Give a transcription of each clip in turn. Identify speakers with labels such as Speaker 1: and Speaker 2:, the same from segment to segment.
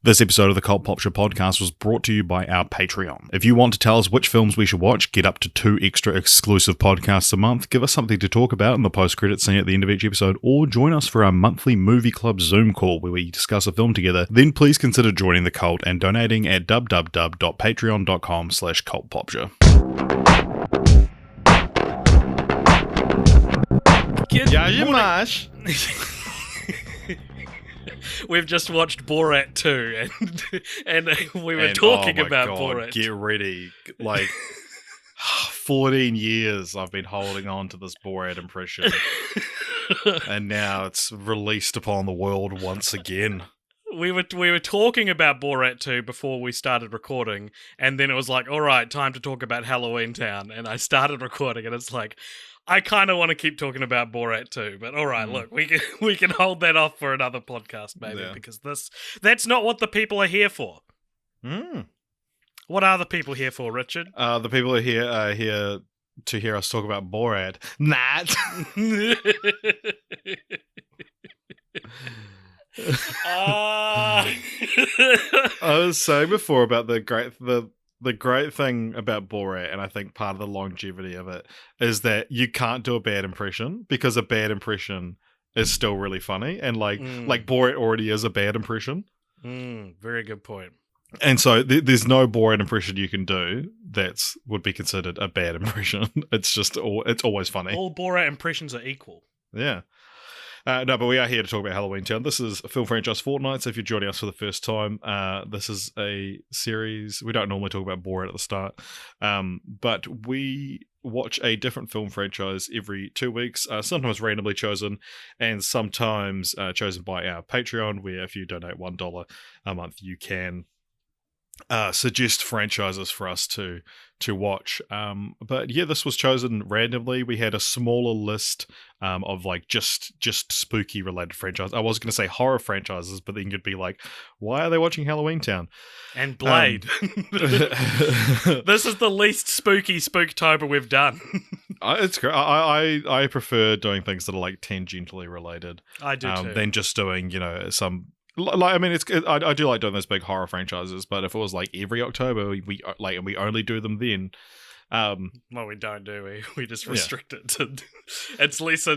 Speaker 1: This episode of the Cult Pop Show podcast was brought to you by our Patreon. If you want to tell us which films we should watch, get up to 2 extra exclusive podcasts a month, give us something to talk about in the post-credit scene at the end of each episode, or join us for our monthly movie club Zoom call where we discuss a film together, then please consider joining the cult and donating at www.patreon.com/cultpopshow.
Speaker 2: We've just watched Borat 2, and we were talking about Borat.
Speaker 1: Get ready. 14 years I've been holding on to this Borat impression. And now it's released upon the world once again.
Speaker 2: We were talking about Borat 2 before we started recording, and then it was like, all right, time to talk about Halloweentown, and I started recording, and it's like, I kind of want to keep talking about Borat 2, but all right, look, we can hold that off for another podcast, maybe, because that's not what the people are here for. What are the people here for, Richard?
Speaker 1: The people are here to hear us talk about Borat. Nat! I was saying before about the great thing about Borat, and I think part of the longevity of it, is that you can't do a bad impression because a bad impression is still really funny, and like Borat already is a bad impression.
Speaker 2: Very good point.
Speaker 1: And so there's no Borat impression you can do that would be considered a bad impression. It's always funny.
Speaker 2: All Borat impressions are equal.
Speaker 1: Yeah. No, but we are here to talk about Halloweentown. This is a film franchise Fortnights. If you're joining us for the first time, this is a series. We don't normally talk about Borat at the start, but we watch a different film franchise every 2 weeks, sometimes randomly chosen, and sometimes chosen by our Patreon, where if you donate $1 a month, you can suggest franchises for us to watch. But yeah, this was chosen randomly. We had a smaller list of like just spooky related franchises. I was going to say horror franchises, but then you'd be like, why are they watching Halloweentown?
Speaker 2: And Blade. This is the least spooky spooktober we've done.
Speaker 1: It's great. I prefer doing things that are like tangentially related.
Speaker 2: I do too.
Speaker 1: Than just doing, some. I mean, I do like doing those big horror franchises, but if it was like every October, we only do them then.
Speaker 2: Well, we don't, do we? We just restrict it to. It's less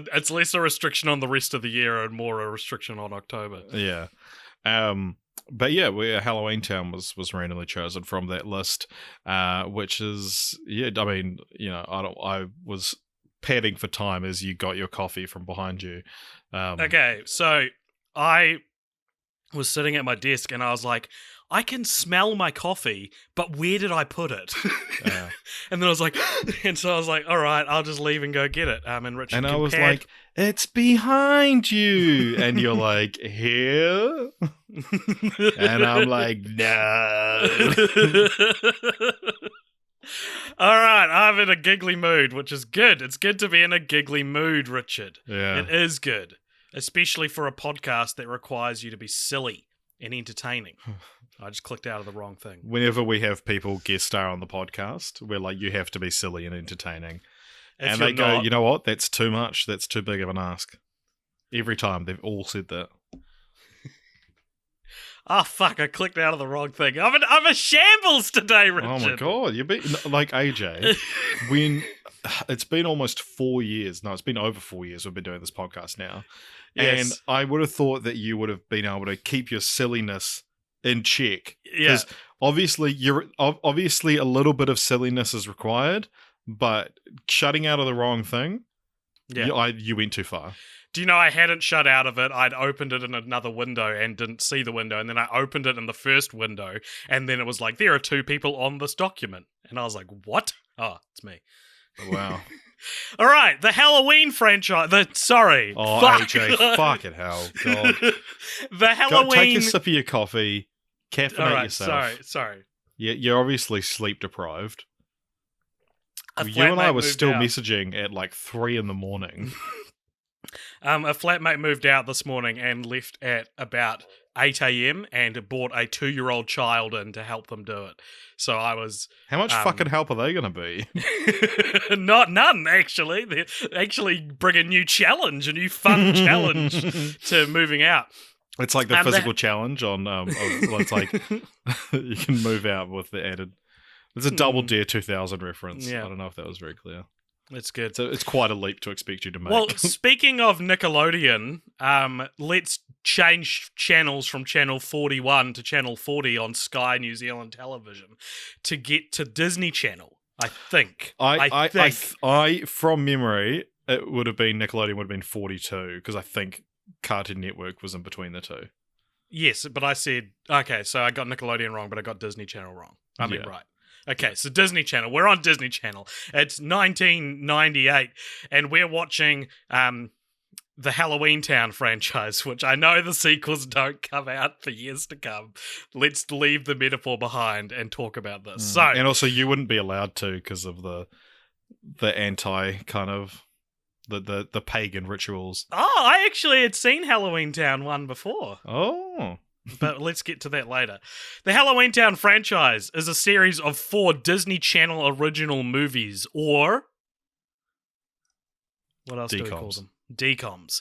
Speaker 2: a restriction on the rest of the year and more a restriction on October.
Speaker 1: Yeah. But yeah, Halloweentown was randomly chosen from that list, which is I mean, I was padding for time as you got your coffee from behind you.
Speaker 2: Okay, so I was sitting at my desk and I was like, I can smell my coffee, but where did I put it? And then I was like, all right, I'll just leave and go get it. And Richard,
Speaker 1: I was like, it's behind you, and you're like, here, and I'm like, no.
Speaker 2: All right, I'm in a giggly mood, which is good. It's good to be in a giggly mood, Richard.
Speaker 1: Yeah,
Speaker 2: it is good. Especially for a podcast that requires you to be silly and entertaining. I just clicked out of the wrong thing.
Speaker 1: Whenever we have people guest star on the podcast, we're like, you have to be silly and entertaining. And they go, you know what? That's too much. That's too big of an ask. Every time. They've all said that.
Speaker 2: Oh, fuck. I clicked out of the wrong thing. I'm a shambles today, Richard.
Speaker 1: Oh, my God. You've been like AJ. When it's been almost 4 years. No, it's been over 4 years we've been doing this podcast now. Yes. And I would have thought that you would have been able to keep your silliness in check.
Speaker 2: Yeah.
Speaker 1: Because obviously a little bit of silliness is required, but shutting out of the wrong thing, you went too far.
Speaker 2: Do you know I hadn't shut out of it? I'd opened it in another window and didn't see the window, and then I opened it in the first window, and then it was like, there are 2 people on this document. And I was like, what? Oh, it's me.
Speaker 1: Wow.
Speaker 2: All right, the Halloween franchise. Sorry.
Speaker 1: Oh,
Speaker 2: fuck.
Speaker 1: AJ, fucking hell. God.
Speaker 2: The Halloween...
Speaker 1: Take a sip of your coffee, caffeinate yourself.
Speaker 2: Sorry.
Speaker 1: Yeah, you're obviously sleep deprived. You and I were still messaging at like 3 a.m.
Speaker 2: A flatmate moved out this morning and left at about 8 a.m. and brought a 2-year-old child in to help them do it. So I was...
Speaker 1: How much fucking help are they going to be?
Speaker 2: None, actually. They actually bring a new challenge, a new fun challenge to moving out.
Speaker 1: It's like the
Speaker 2: The-
Speaker 1: physical challenge on. It's like you can move out with the added. It's a Double Dare 2000 reference.
Speaker 2: Yeah.
Speaker 1: I don't know if that was very clear.
Speaker 2: It's good.
Speaker 1: So it's quite a leap to expect you to make.
Speaker 2: Well, speaking of Nickelodeon, let's change channels from channel 41 to channel 40 on Sky New Zealand television to get to Disney Channel. I think.
Speaker 1: I from memory, it would have been Nickelodeon would have been 42 because I think Cartoon Network was in between the two.
Speaker 2: Yes, but I said okay, so I got Nickelodeon wrong, but I got Disney Channel wrong. I mean,
Speaker 1: Yeah.
Speaker 2: right. Okay, so Disney Channel. We're on Disney Channel. It's 1998, and we're watching the Halloweentown franchise, which I know the sequels don't come out for years to come. Let's leave the metaphor behind and talk about this. So,
Speaker 1: And also, you wouldn't be allowed to because of the anti kind of the pagan rituals.
Speaker 2: oh, I actually had seen Halloweentown 1 before.
Speaker 1: Oh.
Speaker 2: But let's get to that later. The Halloweentown franchise is a series of 4 Disney Channel original movies, or what else do we call them? DCOMs,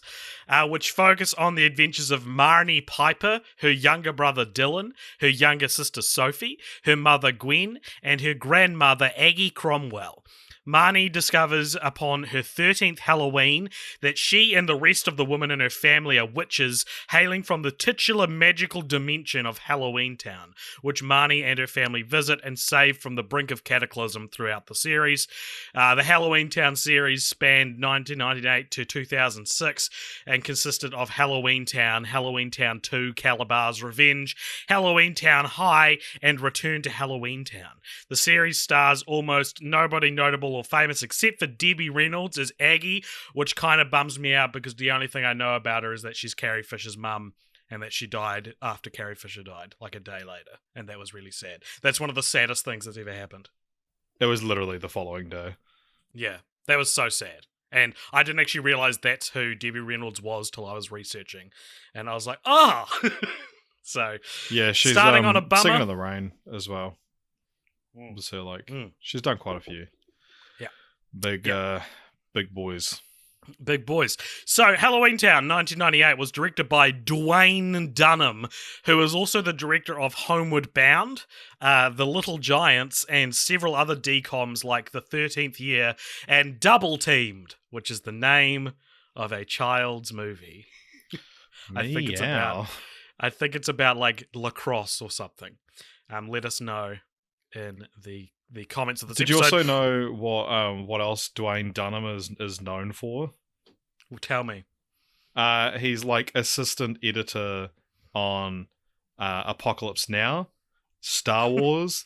Speaker 2: which focus on the adventures of Marnie Piper, her younger brother Dylan, her younger sister Sophie, her mother Gwen, and her grandmother Aggie Cromwell. Marnie discovers upon her 13th Halloween that she and the rest of the women in her family are witches hailing from the titular magical dimension of Halloweentown, which Marnie and her family visit and save from the brink of cataclysm throughout the series. The Halloweentown series spanned 1998 to 2006 and consisted of Halloweentown, Halloweentown 2, Calabar's Revenge, Halloweentown High, and Return to Halloweentown. The series stars almost nobody notable or famous except for Debbie Reynolds as Aggie, which kind of bums me out because the only thing I know about her is that she's Carrie Fisher's mum and that she died after Carrie Fisher died, like a day later, and that was really sad. That's one of the saddest things that's ever happened.
Speaker 1: It was literally the following day.
Speaker 2: Yeah, that was so sad. And I didn't actually realize that's who Debbie Reynolds was till I was researching. And I was like, oh! So,
Speaker 1: yeah, she's
Speaker 2: starting on a bummer.
Speaker 1: Singing in the Rain as well. Was her she's done quite a few.
Speaker 2: Yeah.
Speaker 1: Big boys.
Speaker 2: Big boys. So, Halloweentown 1998 was directed by Dwayne Dunham, who is also the director of Homeward Bound, The Little Giants, and several other DCOMs like The 13th Year and Double Teamed, which is the name of a child's movie. I think it's about like lacrosse or something. Let us know in the comments of this
Speaker 1: Did
Speaker 2: episode.
Speaker 1: you also know what else Dwayne Dunham is known for?
Speaker 2: Well, tell me.
Speaker 1: He's like assistant editor on Apocalypse Now, Star Wars.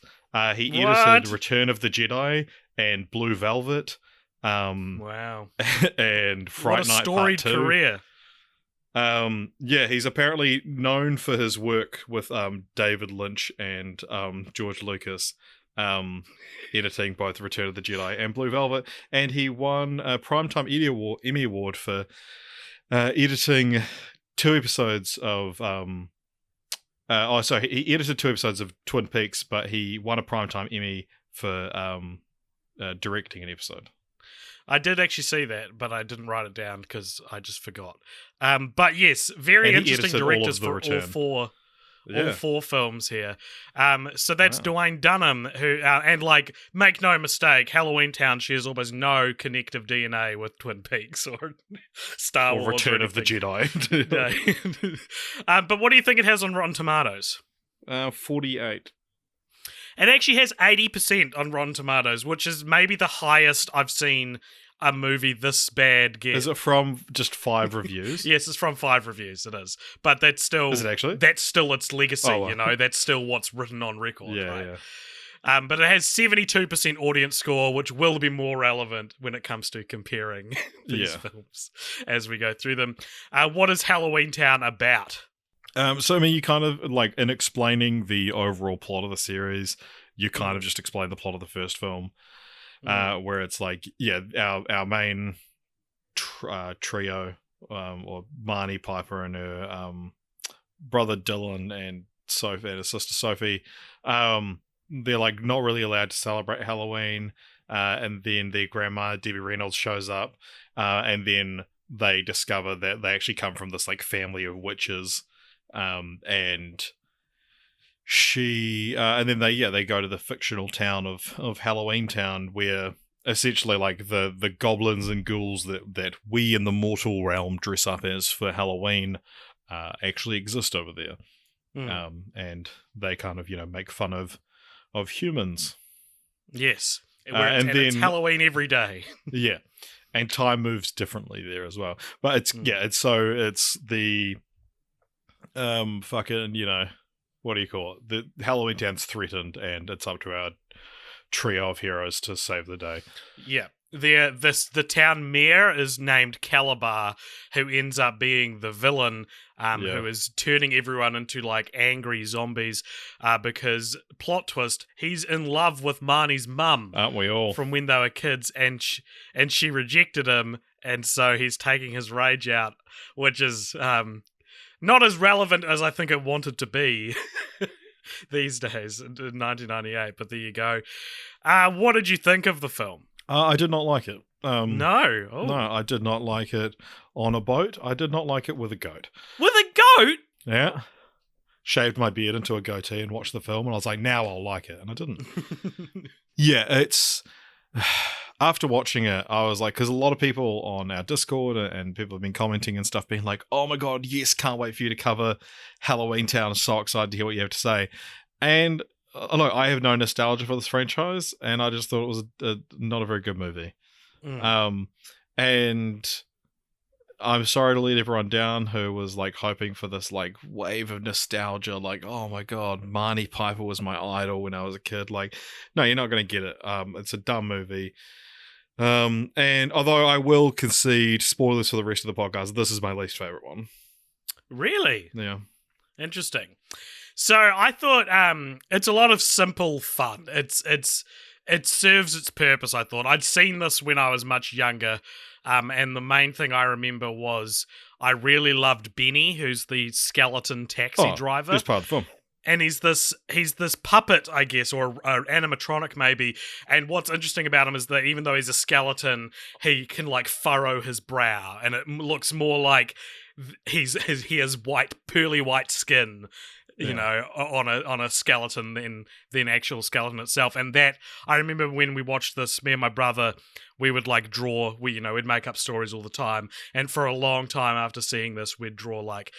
Speaker 1: He edited Return of the Jedi and Blue Velvet.
Speaker 2: Wow.
Speaker 1: And Fright Night
Speaker 2: storied
Speaker 1: Part 2.
Speaker 2: career.
Speaker 1: Yeah, he's apparently known for his work with David Lynch and George Lucas. Editing both Return of the Jedi and Blue Velvet, and he won a Primetime Emmy Award for editing 2 episodes of he edited 2 episodes of Twin Peaks, but he won a Primetime Emmy for directing an episode.
Speaker 2: I did actually see that, but I didn't write it down because I just forgot. But yes, very interesting directors for all 4 films here. So that's Dwayne Dunham, who, and like, make no mistake, Halloweentown shares almost no connective DNA with Twin Peaks or Star Wars.
Speaker 1: Or Return of the Jedi.
Speaker 2: But what do you think it has on Rotten Tomatoes?
Speaker 1: 48.
Speaker 2: It actually has 80% on Rotten Tomatoes, which is maybe the highest I've seen a movie this bad get.
Speaker 1: Is it from just 5 reviews?
Speaker 2: Yes, it's from 5 reviews, it is. But that's still...
Speaker 1: Is it actually?
Speaker 2: That's still its legacy, you know? That's still what's written on record, right?
Speaker 1: Yeah.
Speaker 2: But it has 72% audience score, which will be more relevant when it comes to comparing these films as we go through them. What is Halloweentown about?
Speaker 1: So, I mean, you kind of, like, in explaining the overall plot of the series, you kind of just explain the plot of the first film, where it's like, our main trio, or Marnie Piper and her brother Dylan and Sophie and her sister Sophie, they're, like, not really allowed to celebrate Halloween, and then their grandma, Debbie Reynolds, shows up, and then they discover that they actually come from this, like, family of witches, and she and then they go to the fictional town of Halloweentown, where essentially like the goblins and ghouls that we in the mortal realm dress up as for Halloween actually exist over there. And they kind of make fun of humans.
Speaker 2: Yes.
Speaker 1: And then
Speaker 2: it's Halloween every day.
Speaker 1: Yeah. And time moves differently there as well. But it's the fucking, what do you call it? The Halloweentown's threatened, and it's up to our trio of heroes to save the day.
Speaker 2: Yeah. The town mayor is named Calabar, who ends up being the villain, who is turning everyone into like angry zombies, because plot twist, he's in love with Marnie's mum.
Speaker 1: Aren't we all?
Speaker 2: From when they were kids, and she rejected him, and so he's taking his rage out, which is not as relevant as I think it wanted to be these days in 1998. But there you go. What did you think of the film?
Speaker 1: I did not like it.
Speaker 2: No. Oh.
Speaker 1: No, I did not like it on a boat. I did not like it with a goat.
Speaker 2: With a goat?
Speaker 1: Yeah. Shaved my beard into a goatee and watched the film, and I was like, now I'll like it. And I didn't. Yeah, it's... After watching it, I was like, because a lot of people on our Discord and people have been commenting and stuff being like, oh my god, yes, can't wait for you to cover Halloweentown. So excited to hear what you have to say. And look, I have no nostalgia for this franchise, and I just thought it was not a very good movie. And I'm sorry to let everyone down who was like hoping for this like wave of nostalgia, like, oh my god, Marnie Piper was my idol when I was a kid. Like, no, you're not going to get it. It's a dumb movie. And although I will concede spoilers for the rest of the podcast, this is my least favorite one.
Speaker 2: Really?
Speaker 1: Yeah.
Speaker 2: Interesting. So I thought it's a lot of simple fun. It serves its purpose, I thought. I'd seen this when I was much younger, and the main thing I remember was I really loved Benny, who's the skeleton taxi driver.
Speaker 1: He's part of the film.
Speaker 2: And he's this puppet, I guess, or animatronic maybe. And what's interesting about him is that even though he's a skeleton, he can like furrow his brow, and it looks more like he has pearly white skin, you know, on a skeleton than actual skeleton itself. And that, I remember when we watched this, me and my brother, we would like draw. We'd make up stories all the time. And for a long time after seeing this, we'd draw like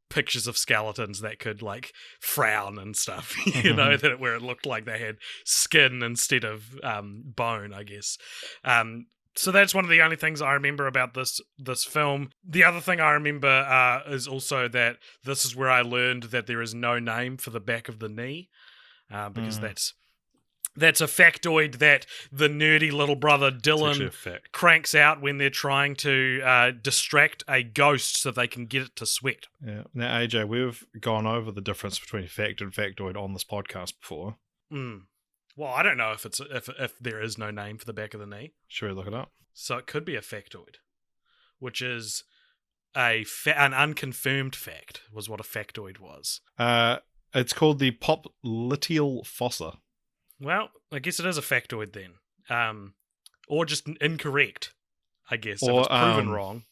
Speaker 2: pictures of skeletons that could like frown and stuff, where it looked like they had skin instead of bone, I guess. So that's one of the only things I remember about this film. The other thing I remember is also that this is where I learned that there is no name for the back of the knee, because that's a factoid that the nerdy little brother Dylan cranks out when they're trying to distract a ghost so they can get it to sweat.
Speaker 1: Yeah. Now, AJ, we've gone over the difference between fact and factoid on this podcast before.
Speaker 2: Well, I don't know if if there is no name for the back of the knee.
Speaker 1: Should we look it up?
Speaker 2: So it could be a factoid, which is an unconfirmed fact, was what a factoid was.
Speaker 1: It's called the popliteal fossa.
Speaker 2: Well, I guess it is a factoid then. Or just incorrect, I guess, if it's proven wrong.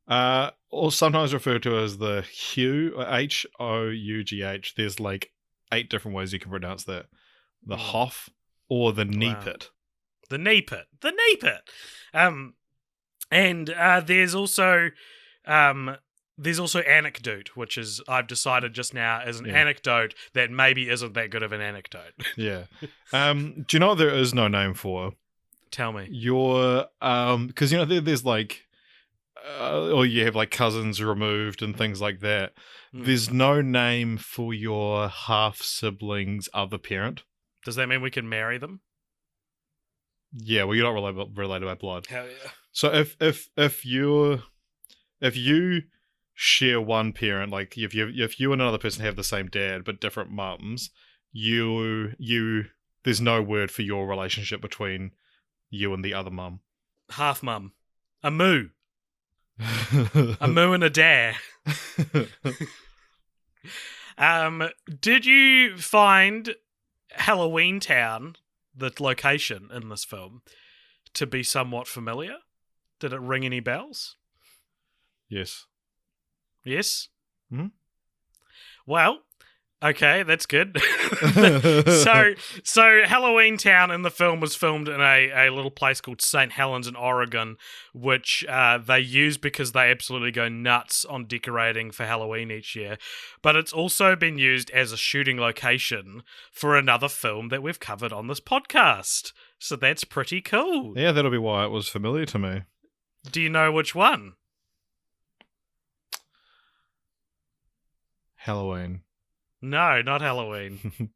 Speaker 1: Or sometimes referred to as the Hough. There's like 8 different ways you can pronounce that. The Hoff or the knee pit.
Speaker 2: The knee pit. The knee pit. And there's also anecdote, which is, I've decided just now, is an anecdote that maybe isn't that good of an anecdote.
Speaker 1: Yeah. Do you know what there is no name for?
Speaker 2: Tell me.
Speaker 1: Your because there's like or you have like cousins removed and things like that. There's no name for your half sibling's other parent.
Speaker 2: Does that mean we can marry them?
Speaker 1: Yeah, well, you're not related by blood.
Speaker 2: Hell yeah.
Speaker 1: So if you share one parent, like if you and another person have the same dad but different mums, there's no word for your relationship between you and the other mum.
Speaker 2: Half mum. A moo. A moo and a dare. Did you find Halloweentown, the location in this film, to be somewhat familiar? Did it ring any bells?
Speaker 1: Yes.
Speaker 2: Yes?
Speaker 1: Mm-hmm.
Speaker 2: Well, okay, that's good. So Halloweentown in the film was filmed in a little place called St. Helens in Oregon, which they use because they absolutely go nuts on decorating for Halloween each year. But it's also been used as a shooting location for another film that we've covered on this podcast. So that's pretty cool.
Speaker 1: Yeah, that'll be why it was familiar to me.
Speaker 2: Do you know which one?
Speaker 1: Halloween.
Speaker 2: No, not Halloween.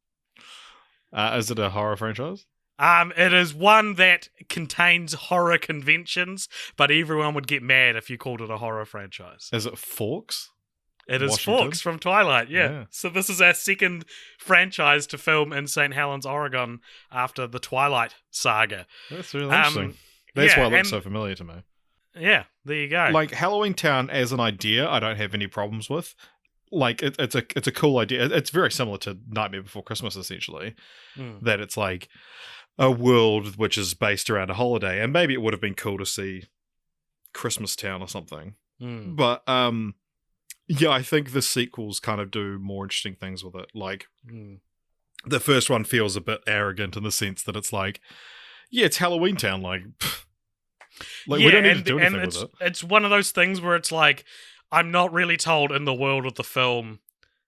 Speaker 1: Is it a horror franchise?
Speaker 2: It is one that contains horror conventions, but everyone would get mad if you called it a horror franchise.
Speaker 1: Is it Forks?
Speaker 2: It is
Speaker 1: Washington?
Speaker 2: Forks from Twilight, yeah.
Speaker 1: Yeah.
Speaker 2: So this is our second franchise to film in St. Helens, Oregon, after the Twilight saga.
Speaker 1: That's really interesting. That's why it looks so familiar to me.
Speaker 2: Yeah, there you go.
Speaker 1: Like, Halloweentown as an idea, I don't have any problems with. Like, it's a cool idea. It's very similar to Nightmare Before Christmas, essentially. That it's like a world which is based around a holiday, and maybe it would have been cool to see Christmas Town or something. But yeah, I think the sequels kind of do more interesting things with it. Like, the first one feels a bit arrogant in the sense that it's like, yeah, it's Halloweentown. Like, we don't need to do anything with it.
Speaker 2: It's one of those things where it's like, I'm not really told in the world of the film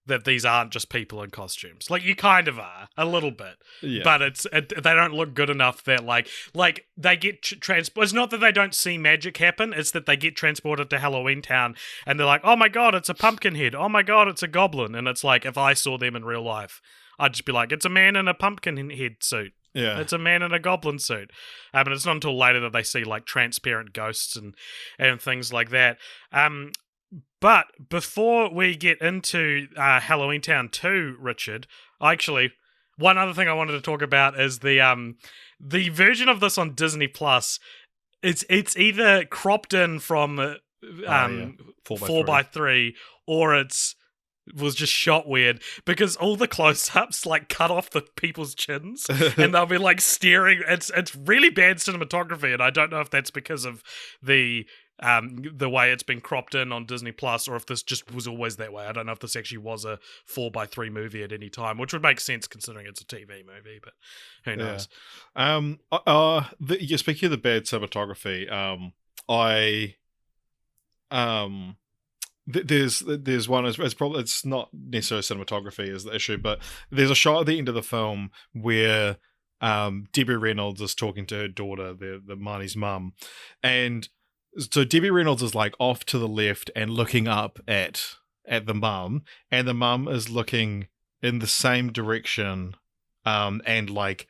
Speaker 2: that these aren't just people in costumes. Like, you kind of are, a little bit.
Speaker 1: Yeah.
Speaker 2: But they don't look good enough that, like they get transported. It's not that they don't see magic happen, it's that they get transported to Halloweentown, and they're like, oh my god, it's a pumpkin head. Oh my god, it's a goblin. And it's like, if I saw them in real life, I'd just be like, it's a man in a pumpkin head suit.
Speaker 1: Yeah.
Speaker 2: It's a man in a goblin suit. But it's not until later that they see, like, transparent ghosts and things like that. But before we get into Halloweentown 2, Richard, one other thing I wanted to talk about is the version of this on Disney Plus. It's either cropped in from 4:3 or was just shot weird because all the close-ups like cut off the people's chins and they'll be like staring. It's really bad cinematography, and I don't know if that's because of the way it's been cropped in on Disney Plus, or if this just was always that way. I don't know if this actually was a 4:3 movie at any time, which would make sense considering it's a TV movie, but who knows?
Speaker 1: Speaking of the bad cinematography, there's one. It's not necessarily cinematography is the issue, but there's a shot at the end of the film where Debbie Reynolds is talking to her daughter, the Marnie's mum, and so Debbie Reynolds is like off to the left and looking up at the mum, and the mum is looking in the same direction, and like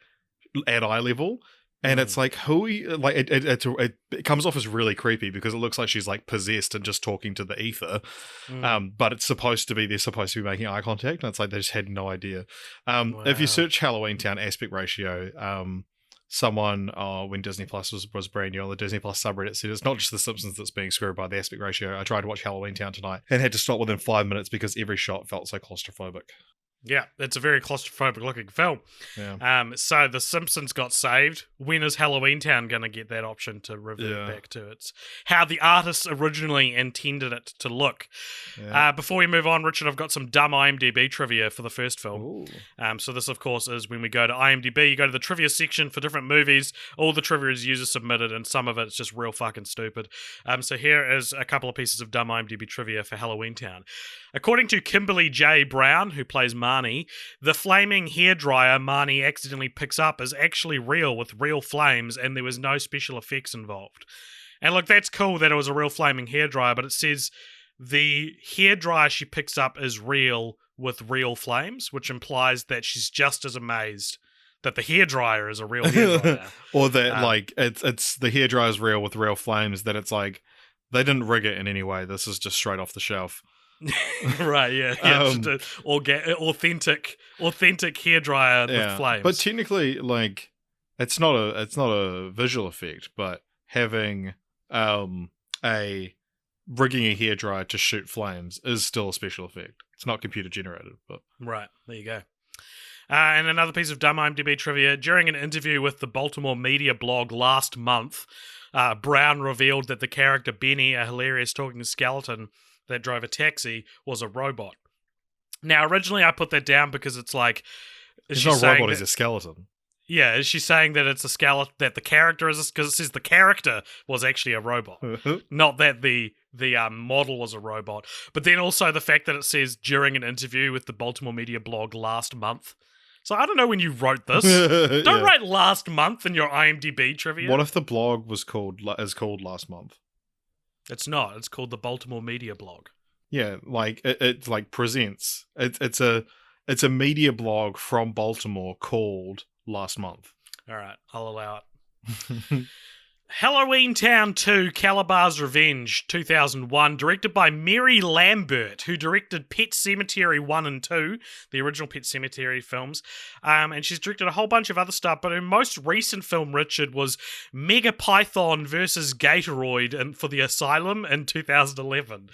Speaker 1: at eye level, and it's like it comes off as really creepy because it looks like she's like possessed and just talking to the ether, but they're supposed to be making eye contact, and it's like they just had no idea. If you search Halloweentown aspect ratio, someone when Disney Plus was brand new on the Disney Plus subreddit said it's not just The Simpsons that's being screwed by the aspect ratio. I tried to watch Halloweentown tonight and had to stop within 5 minutes because every shot felt so claustrophobic.
Speaker 2: Yeah, it's a very claustrophobic looking film.
Speaker 1: Yeah.
Speaker 2: So The Simpsons got saved. When is Halloweentown going to get that option to revert back to its how the artists originally intended it to look?
Speaker 1: Yeah.
Speaker 2: Before we move on, Richard, I've got some dumb IMDb trivia for the first film.
Speaker 1: Ooh.
Speaker 2: So this, of course, is when we go to IMDb, you go to the trivia section for different movies. All the trivia is user submitted, and some of it's just real fucking stupid. So here is a couple of pieces of dumb IMDb trivia for Halloweentown. According to Kimberly J. Brown, who plays Marnie, the flaming hairdryer Marnie accidentally picks up is actually real with real flames, and there was no special effects involved. And look, that's cool that it was a real flaming hairdryer, but it says the hairdryer she picks up is real with real flames, which implies that she's just as amazed that the hairdryer is a real hairdryer.
Speaker 1: Or that like it's the hairdryer is real with real flames, that it's like they didn't rig it in any way. This is just straight off the shelf.
Speaker 2: Right, yeah. Authentic hairdryer with flames.
Speaker 1: But technically, like, it's not a visual effect, but having a rigging a hairdryer to shoot flames is still a special effect. It's not computer generated, but
Speaker 2: right, there you go. And another piece of dumb IMDb trivia: during an interview with the Baltimore media blog last month, Brown revealed that the character Benny, a hilarious talking skeleton that drove a taxi, was a robot. Now, originally I put that down because it's like,
Speaker 1: He's not a robot, he's a skeleton.
Speaker 2: Yeah, is she saying that it's a skeleton, that the character is, because it says the character was actually a robot, not that the model was a robot. But then also the fact that it says during an interview with the Baltimore media blog last month. So I don't know when you wrote this. Don't write last month in your IMDb trivia.
Speaker 1: What if the blog was called last month?
Speaker 2: It's not. It's called the Baltimore media blog.
Speaker 1: Yeah, like it like presents. It's a media blog from Baltimore called Last Month.
Speaker 2: All right, I'll allow it. Halloweentown 2, Calabar's Revenge, 2001, directed by Mary Lambert, who directed Pet Sematary 1 and 2, the original Pet Sematary films, and she's directed a whole bunch of other stuff, but her most recent film, Richard, was Mega Python versus Gatoroid for the Asylum in 2011.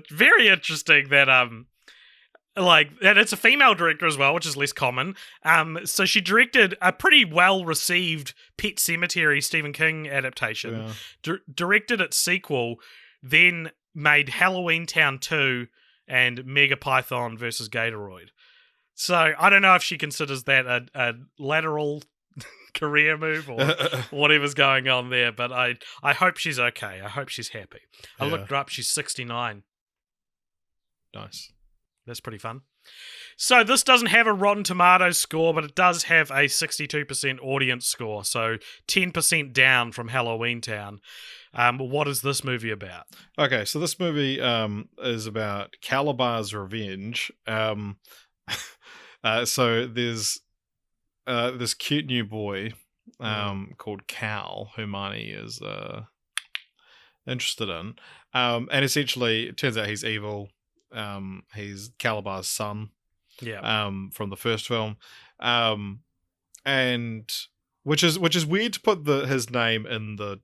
Speaker 2: Very interesting that... and it's a female director as well, which is less common. So she directed a pretty well-received Pet Sematary Stephen King adaptation, directed its sequel, then made Halloweentown 2 and Mega Python versus Gatoroid. So I don't know if she considers that a lateral career move or whatever's going on there, but I hope she's okay. I hope she's happy. I looked her up. She's 69.
Speaker 1: Nice.
Speaker 2: That's pretty fun. So this doesn't have a Rotten Tomatoes score, but it does have a 62% audience score, so 10% down from Halloweentown. What is this movie about?
Speaker 1: Okay, so this movie is about Calabar's revenge. So there's this cute new boy called Cal, who Marnie is interested in. And essentially, it turns out he's evil. He's Calabar's son, from the first film, and which is weird to put his name in the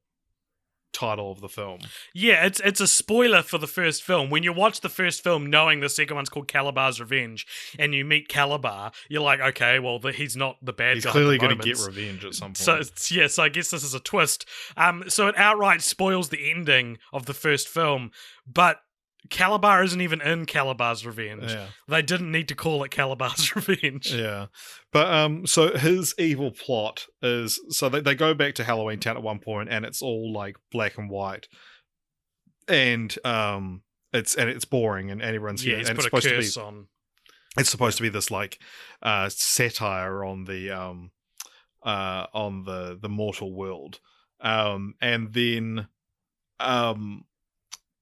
Speaker 1: title of the film.
Speaker 2: Yeah, it's a spoiler for the first film. When you watch the first film knowing the second one's called Calabar's Revenge, and you meet Calabar, you're like, okay, well, he's not the bad guy.
Speaker 1: He's clearly going to get revenge at some point.
Speaker 2: So I guess this is a twist. So it outright spoils the ending of the first film, but Calabar isn't even in Calabar's Revenge.
Speaker 1: Yeah.
Speaker 2: They didn't need to call it Calabar's Revenge.
Speaker 1: Yeah. But so his evil plot is, so they go back to Halloweentown at one point and it's all like black and white. And it's boring and everyone's here.
Speaker 2: He's
Speaker 1: and
Speaker 2: put
Speaker 1: it's
Speaker 2: a curse on.
Speaker 1: It's supposed to be this like satire on the mortal world. And then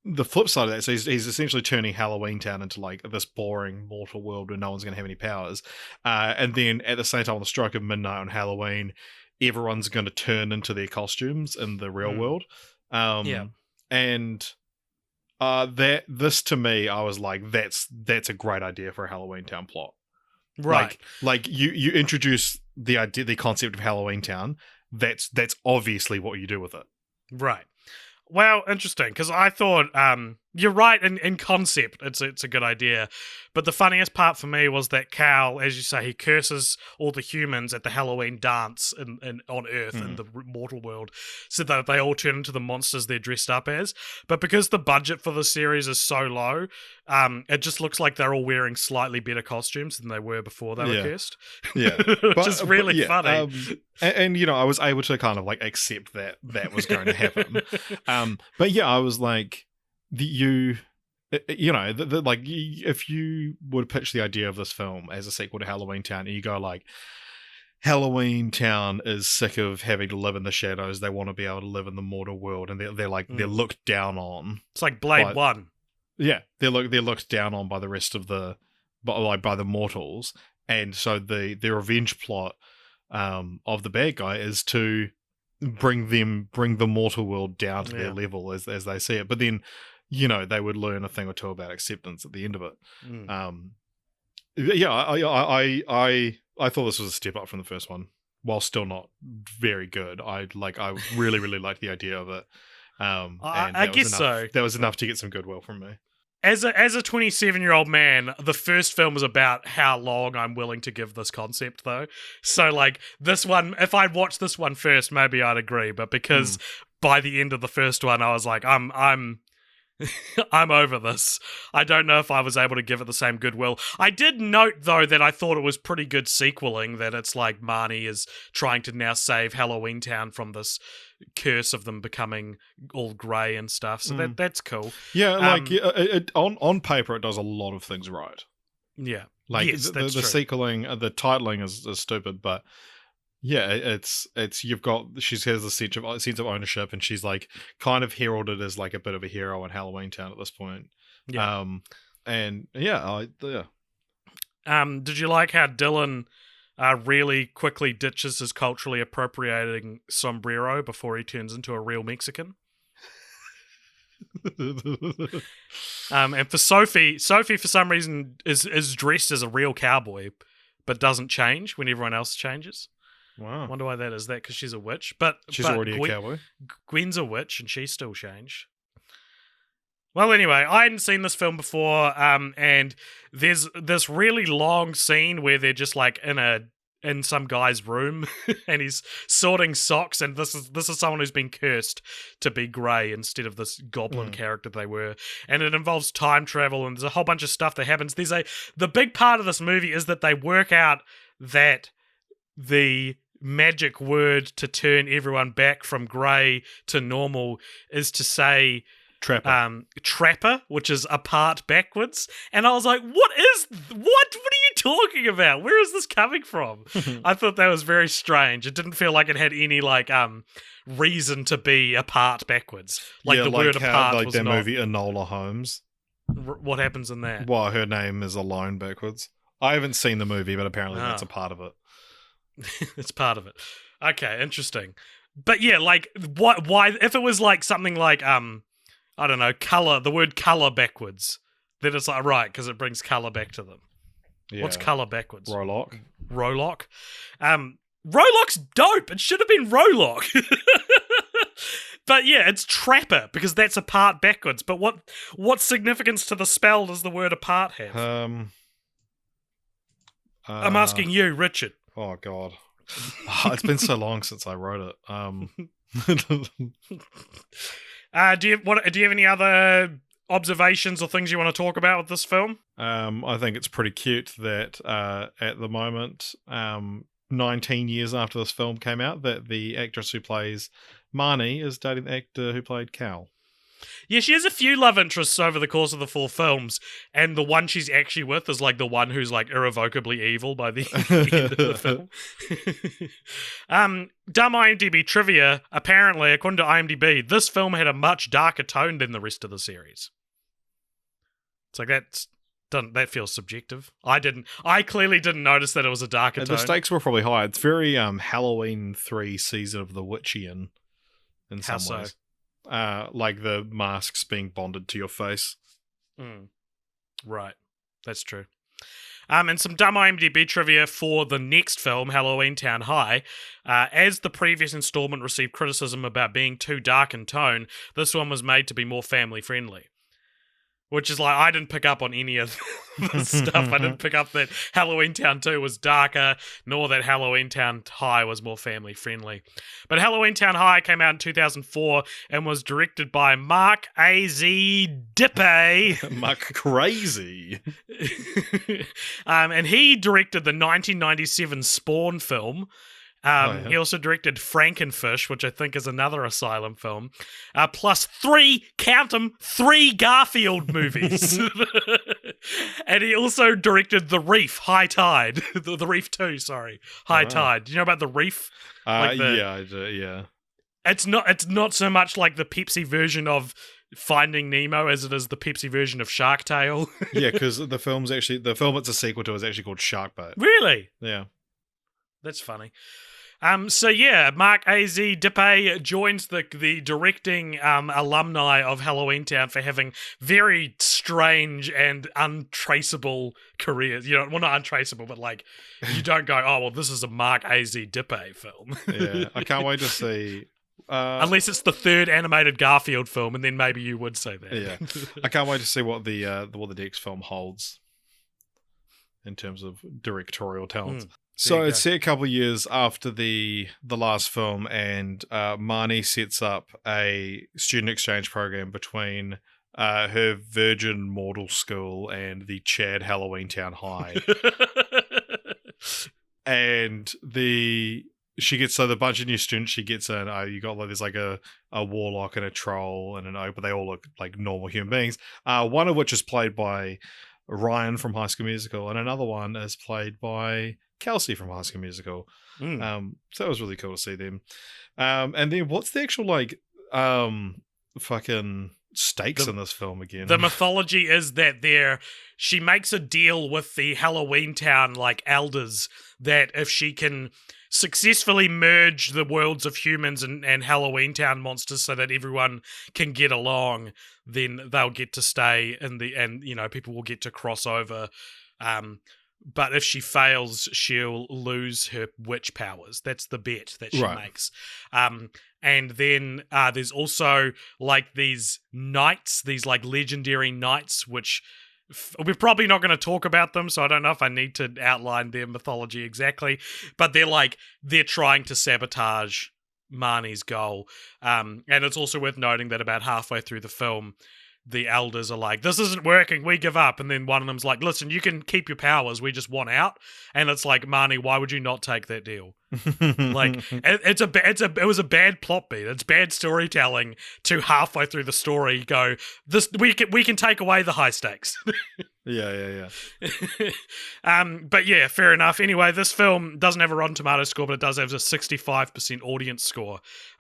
Speaker 1: the flip side of that, so he's essentially turning Halloweentown into like this boring mortal world where no one's going to have any powers. And then at the same time, on the strike of midnight on Halloween, everyone's going to turn into their costumes in the real world. And this to me, I was like, that's a great idea for a Halloweentown plot.
Speaker 2: Right.
Speaker 1: Like you introduce the concept of Halloweentown. That's obviously what you do with it.
Speaker 2: Right. Well, interesting, because I thought, you're right, in concept, it's a good idea, but the funniest part for me was that Cal, as you say, he curses all the humans at the Halloween dance on Earth, in the mortal world, so that they all turn into the monsters they're dressed up as, but because the budget for the series is so low, it just looks like they're all wearing slightly better costumes than they were before they were cursed.
Speaker 1: Yeah.
Speaker 2: Which is really funny.
Speaker 1: And you know, I was able to kind of like accept that was going to happen. But yeah, I was like, if you would pitch the idea of this film as a sequel to Halloweentown, and you go like, Halloweentown is sick of having to live in the shadows. They want to be able to live in the mortal world, and they're looked down on.
Speaker 2: It's like Blade 1.
Speaker 1: Yeah, they're looked down on by the rest of by the mortals, and so the revenge plot of the bad guy is to bring the mortal world down to their level as they see it. But then, you know, they would learn a thing or two about acceptance at the end of it. I thought this was a step up from the first one, while still not very good. I really really liked the idea of it.
Speaker 2: I guess so.
Speaker 1: That was enough to get some goodwill from me.
Speaker 2: As a 27-year-old man, the first film was about how long I'm willing to give this concept, though. So, like, this one, if I'd watched this one first, maybe I'd agree. But because by the end of the first one, I was like, I'm I'm over this. I don't know if I was able to give it the same goodwill. I did note, though, that I thought it was pretty good sequeling, that it's like Marnie is trying to now save Halloweentown from this curse of them becoming all grey and stuff. So that's cool.
Speaker 1: Yeah, on paper, it does a lot of things right.
Speaker 2: Yeah.
Speaker 1: Like,
Speaker 2: yes,
Speaker 1: the sequeling, the titling is stupid, but yeah, it's she has a sense of ownership, and she's like kind of heralded as like a bit of a hero in Halloweentown at this point.
Speaker 2: Yeah.
Speaker 1: And yeah,
Speaker 2: did you like how Dylan really quickly ditches his culturally appropriating sombrero before he turns into a real Mexican? And for Sophie for some reason is dressed as a real cowboy, but doesn't change when everyone else changes.
Speaker 1: Wow.
Speaker 2: I wonder why that is. That because she's a witch, but
Speaker 1: she's already a cowboy.
Speaker 2: Gwen's a witch, and she's still changed. Well, anyway, I hadn't seen this film before, and there's this really long scene where they're just like in some guy's room, and he's sorting socks, and this is someone who's been cursed to be grey instead of this goblin character they were, and it involves time travel, and there's a whole bunch of stuff that happens. The big part of this movie is that they work out that the magic word to turn everyone back from grey to normal is to say trapper, which is apart backwards. And I was like, what are you talking about? Where is this coming from? I thought that was very strange. It didn't feel like it had any reason to be apart backwards. Like the word apart
Speaker 1: like
Speaker 2: was
Speaker 1: that
Speaker 2: not.
Speaker 1: movie Enola Holmes.
Speaker 2: What happens in that?
Speaker 1: Well, her name is alone backwards. I haven't seen the movie, but apparently that's a part of it.
Speaker 2: It's part of it. Okay, interesting. But yeah, like why if it was like something like I don't know, color, the word color backwards, then it's like right, because it brings color back to them. Yeah. What's color backwards?
Speaker 1: Rolock.
Speaker 2: Rolock's dope. It should have been Rolock. But yeah, it's trapper because that's apart backwards. But what significance to the spell does the word apart have? I'm asking you, Richard.
Speaker 1: Oh God, it's been so long since I wrote it.
Speaker 2: Do you have any other observations or things you want to talk about with this film?
Speaker 1: I think it's pretty cute that at the moment, 19 years after this film came out, that the actress who plays Marnie is dating the actor who played Cal.
Speaker 2: Yeah, she has a few love interests over the course of the 4 films, and the one she's actually with is like the one who's like irrevocably evil by the end of the film. Dumb IMDb trivia, apparently, according to IMDb, this film had a much darker tone than the rest of the series. It's like that feels subjective. I clearly didn't notice that it was a darker tone.
Speaker 1: The stakes were probably high. It's very Halloween 3 Season of the Witchian in some ways. Like the masks being bonded to your face.
Speaker 2: Right. That's true. And some dumb IMDb trivia for the next film, Halloweentown High. As the previous installment received criticism about being too dark in tone, this one was made to be more family-friendly. Which is like, I didn't pick up on any of the stuff. I didn't pick up that Halloweentown 2 was darker, nor that Halloweentown High was more family-friendly. But Halloweentown High came out in 2004 and was directed by Mark A.Z. Dippe.
Speaker 1: Mark Crazy.
Speaker 2: And he directed the 1997 Spawn film. He also directed Frankenfish, which I think is another Asylum film, plus 3 Garfield movies. And he also directed The Reef, High Tide. the Reef 2, sorry. High Tide. Do you know about The Reef?
Speaker 1: Yeah, I do, yeah.
Speaker 2: It's not so much like the Pepsi version of Finding Nemo as it is the Pepsi version of Shark Tale.
Speaker 1: Yeah, because the film it's a sequel to is actually called Shark Bait.
Speaker 2: Really?
Speaker 1: Yeah.
Speaker 2: That's funny. So yeah, Mark A.Z. Dippe joins the directing alumni of Halloweentown for having very strange and untraceable careers. You know, well, not untraceable, but like you don't go, oh well, this is a Mark A.Z. Dippe film.
Speaker 1: Yeah, I can't wait to see.
Speaker 2: Unless it's the 3rd animated Garfield film, and then maybe you would say that.
Speaker 1: Yeah, I can't wait to see what the next film holds in terms of directorial talents. So it's set a couple of years after the last film, and Marnie sets up a student exchange program between her Virgin Mortal School and the Chad Halloweentown High. And she gets, so the bunch of new students she gets in, you got like, there's like a warlock and a troll and an oak, but they all look like normal human beings. One of which is played by Ryan from High School Musical, and another one is played by Kelsey from High School Musical. So that was really cool to see them. And then what's the actual like fucking stakes in this film again?
Speaker 2: The mythology is that she makes a deal with the Halloweentown like elders that if she can successfully merge the worlds of humans and Halloweentown monsters so that everyone can get along, then they'll get to stay and people will get to cross over. But if she fails, she'll lose her witch powers. That's the bet that she makes. And then there's also like these knights, these like legendary knights, which we're probably not going to talk about them, so I don't know if I need to outline their mythology exactly. But they're trying to sabotage Marnie's goal. And it's also worth noting that about halfway through the film, the elders are like, this isn't working, we give up. And then one of them's like, listen, you can keep your powers, we just want out. And it's like, Marnie, why would you not take that deal? Like, it was a bad plot beat. It's bad storytelling to halfway through the story go, we can take away the high stakes.
Speaker 1: Yeah.
Speaker 2: But yeah, fair enough. Anyway, this film doesn't have a Rotten Tomatoes score, but it does have a 65% audience score,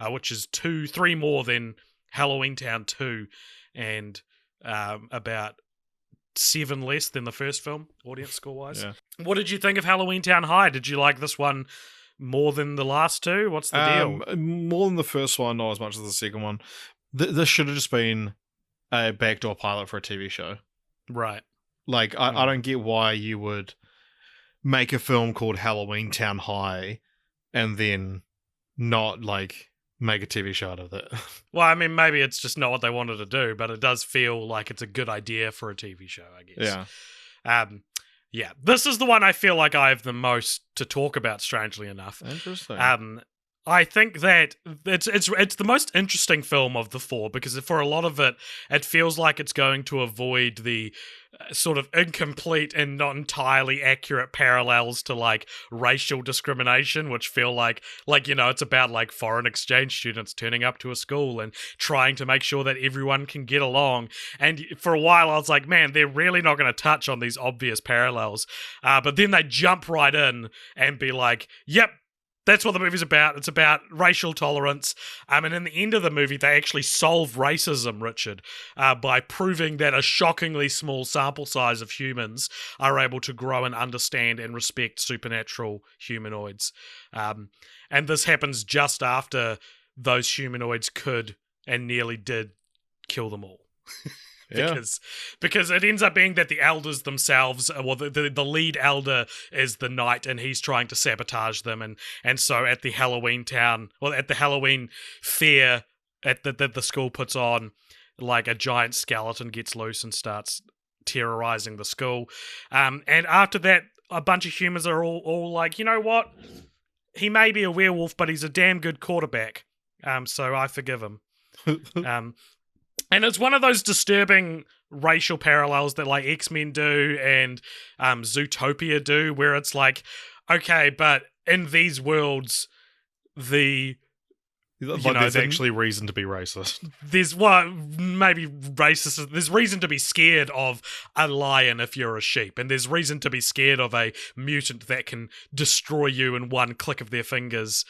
Speaker 2: which is 3 more than Halloweentown 2. And about 7 less than the first film, audience score-wise.
Speaker 1: Yeah.
Speaker 2: What did you think of Halloweentown High? Did you like this one more than the last two? What's the deal?
Speaker 1: More than the first one, not as much as the second one. This should have just been a backdoor pilot for a TV show.
Speaker 2: Right.
Speaker 1: Like, I don't get why you would make a film called Halloweentown High and then not, like, make a TV show out of it.
Speaker 2: Well, I mean, maybe it's just not what they wanted to do, but it does feel like it's a good idea for a TV show, I guess.
Speaker 1: Yeah.
Speaker 2: Yeah. This is the one I feel like I have the most to talk about, strangely enough.
Speaker 1: Interesting.
Speaker 2: I think that it's the most interesting film of the 4 because for a lot of it, it feels like it's going to avoid the sort of incomplete and not entirely accurate parallels to like racial discrimination, which feel like it's about like foreign exchange students turning up to a school and trying to make sure that everyone can get along. And for a while I was like, man, they're really not going to touch on these obvious parallels. But then they jump right in and be like, yep, that's what the movie's about. It's about racial tolerance. And in the end of the movie, they actually solve racism, Richard, by proving that a shockingly small sample size of humans are able to grow and understand and respect supernatural humanoids. And this happens just after those humanoids could and nearly did kill them all. Because it ends up being that the elders themselves, well, the lead elder is the knight, and he's trying to sabotage them, and so at the Halloween fair that the school puts on, like a giant skeleton gets loose and starts terrorizing the school, and after that, a bunch of humans are all like, you know what, he may be a werewolf, but he's a damn good quarterback, so I forgive him. And it's one of those disturbing racial parallels that like X-Men do and Zootopia do, where it's like, okay, but in these worlds, there's
Speaker 1: actually reason to be racist.
Speaker 2: There's maybe racist. There's reason to be scared of a lion if you're a sheep, and there's reason to be scared of a mutant that can destroy you in one click of their fingers.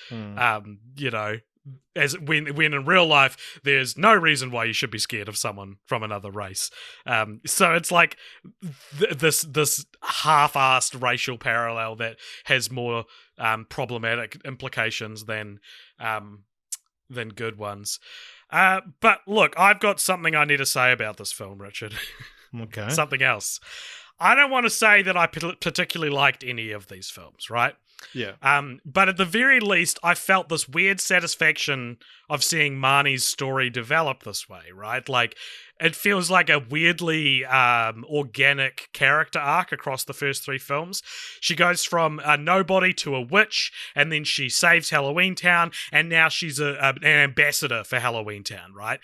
Speaker 2: As when in real life, there's no reason why you should be scared of someone from another race. So it's like this half-assed racial parallel that has more problematic implications than good ones. But look, I've got something I need to say about this film, Richard.
Speaker 1: Okay.
Speaker 2: Something else. I don't want to say that I particularly liked any of these films, right?
Speaker 1: Yeah.
Speaker 2: But at the very least, I felt this weird satisfaction of seeing Marnie's story develop this way, right? Like, it feels like a weirdly organic character arc across the first 3 films. She goes from a nobody to a witch, and then she saves Halloweentown, and now she's an ambassador for Halloweentown, right?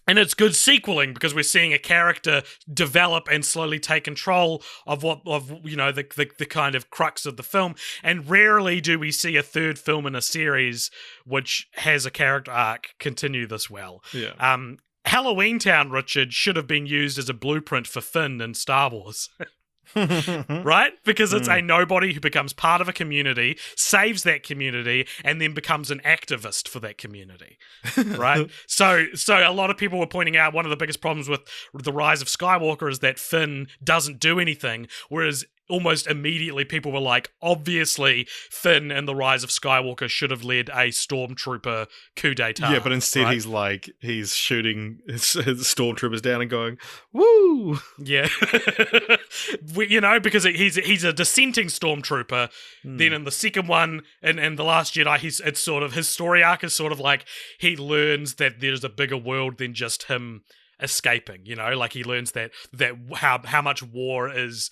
Speaker 2: And it's good sequeling because we're seeing a character develop and slowly take control of the kind of crux of the film. And rarely do we see a third film in a series which has a character arc continue this well.
Speaker 1: Yeah.
Speaker 2: Halloweentown, Richard, should have been used as a blueprint for Finn in Star Wars. Right? Because it's a nobody who becomes part of a community, saves that community, and then becomes an activist for that community. Right? So a lot of people were pointing out one of the biggest problems with The Rise of Skywalker is that Finn doesn't do anything, whereas almost immediately people were like, obviously Finn and The Rise of Skywalker should have led a stormtrooper coup d'etat.
Speaker 1: Yeah, but instead
Speaker 2: right?
Speaker 1: he's shooting his stormtroopers down and going, woo!
Speaker 2: Yeah. Because he's a dissenting stormtrooper. Then in the second one, and The Last Jedi, it's sort of, his story arc is sort of like he learns that there's a bigger world than just him escaping, like he learns that how much war is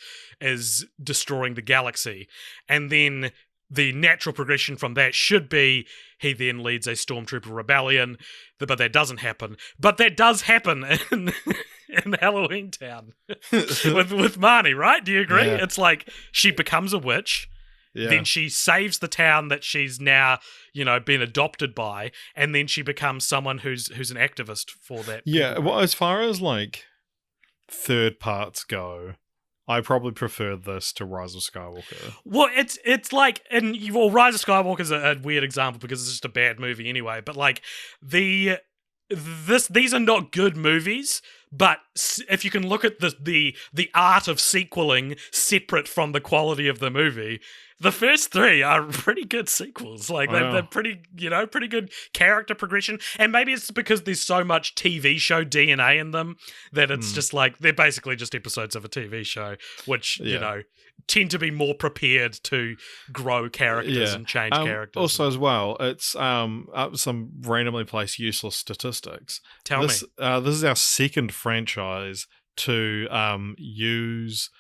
Speaker 2: destroying the galaxy. And then the natural progression from that should be he then leads a stormtrooper rebellion, but that doesn't happen. But that does happen in Halloweentown with Marnie, right? Do you agree?
Speaker 1: Yeah.
Speaker 2: It's like she becomes a witch.
Speaker 1: Yeah.
Speaker 2: Then she saves the town that she's now, been adopted by, and then she becomes someone who's an activist for that.
Speaker 1: Yeah, well, as far as like third parts go, I probably prefer this to Rise of Skywalker.
Speaker 2: Well, it's like, Rise of Skywalker is a weird example because it's just a bad movie anyway. But like these are not good movies. But if you can look at the art of sequeling separate from the quality of the movie, the first three are pretty good sequels. Like they're pretty good character progression. And maybe it's because there's so much TV show DNA in them that it's just like they're basically just episodes of a TV show, which tend to be more prepared to grow characters and change characters.
Speaker 1: Also, as well, it's some randomly placed useless statistics.
Speaker 2: Tell me.
Speaker 1: This is our second franchise to use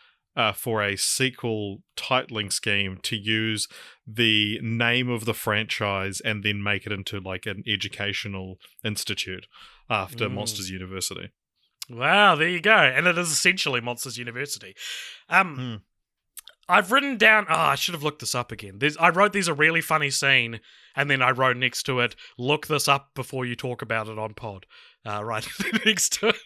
Speaker 1: for a sequel titling scheme to use the name of the franchise and then make it into like an educational institute after Monsters University.
Speaker 2: Wow, there you go. And it is essentially Monsters University. I've written down... I should have looked this up again. I wrote there's a really funny scene, and then I wrote next to it, look this up before you talk about it on pod. Right next to it.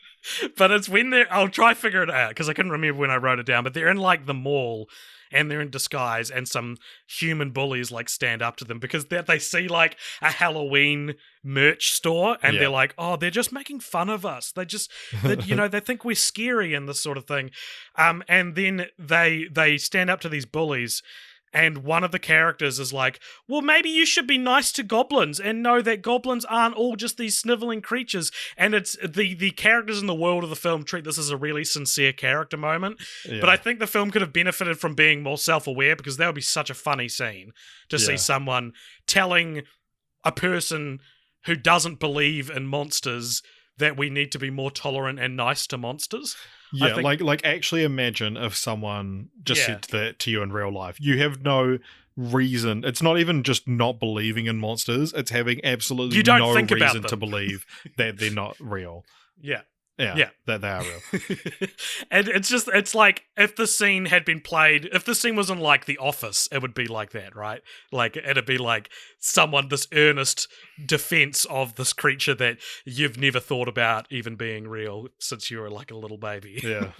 Speaker 2: But it's when they're... I'll try to figure it out, because I couldn't remember when I wrote it down, but they're in, like, the mall, and they're in disguise, and some human bullies, like, stand up to them, because they see, like, a Halloween merch store, and they're like, oh, they're just making fun of us. They think we're scary and this sort of thing. And then they stand up to these bullies, and one of the characters is like, well, maybe you should be nice to goblins and know that goblins aren't all just these sniveling creatures. And it's the characters in the world of the film treat this as a really sincere character moment. Yeah. But I think the film could have benefited from being more self-aware, because that would be such a funny scene to see someone telling a person who doesn't believe in monsters that we need to be more tolerant and nice to monsters.
Speaker 1: Yeah, like actually imagine if someone just said that to you in real life. You have no reason. It's not even just not believing in monsters. It's having absolutely no reason to believe that they're not real.
Speaker 2: Yeah.
Speaker 1: Yeah, that they are real.
Speaker 2: And it's like, if the scene had been played, if the scene was in like The Office, it would be like that, right? Like, it'd be like this earnest defense of this creature that you've never thought about even being real since you were like a little baby.
Speaker 1: Yeah.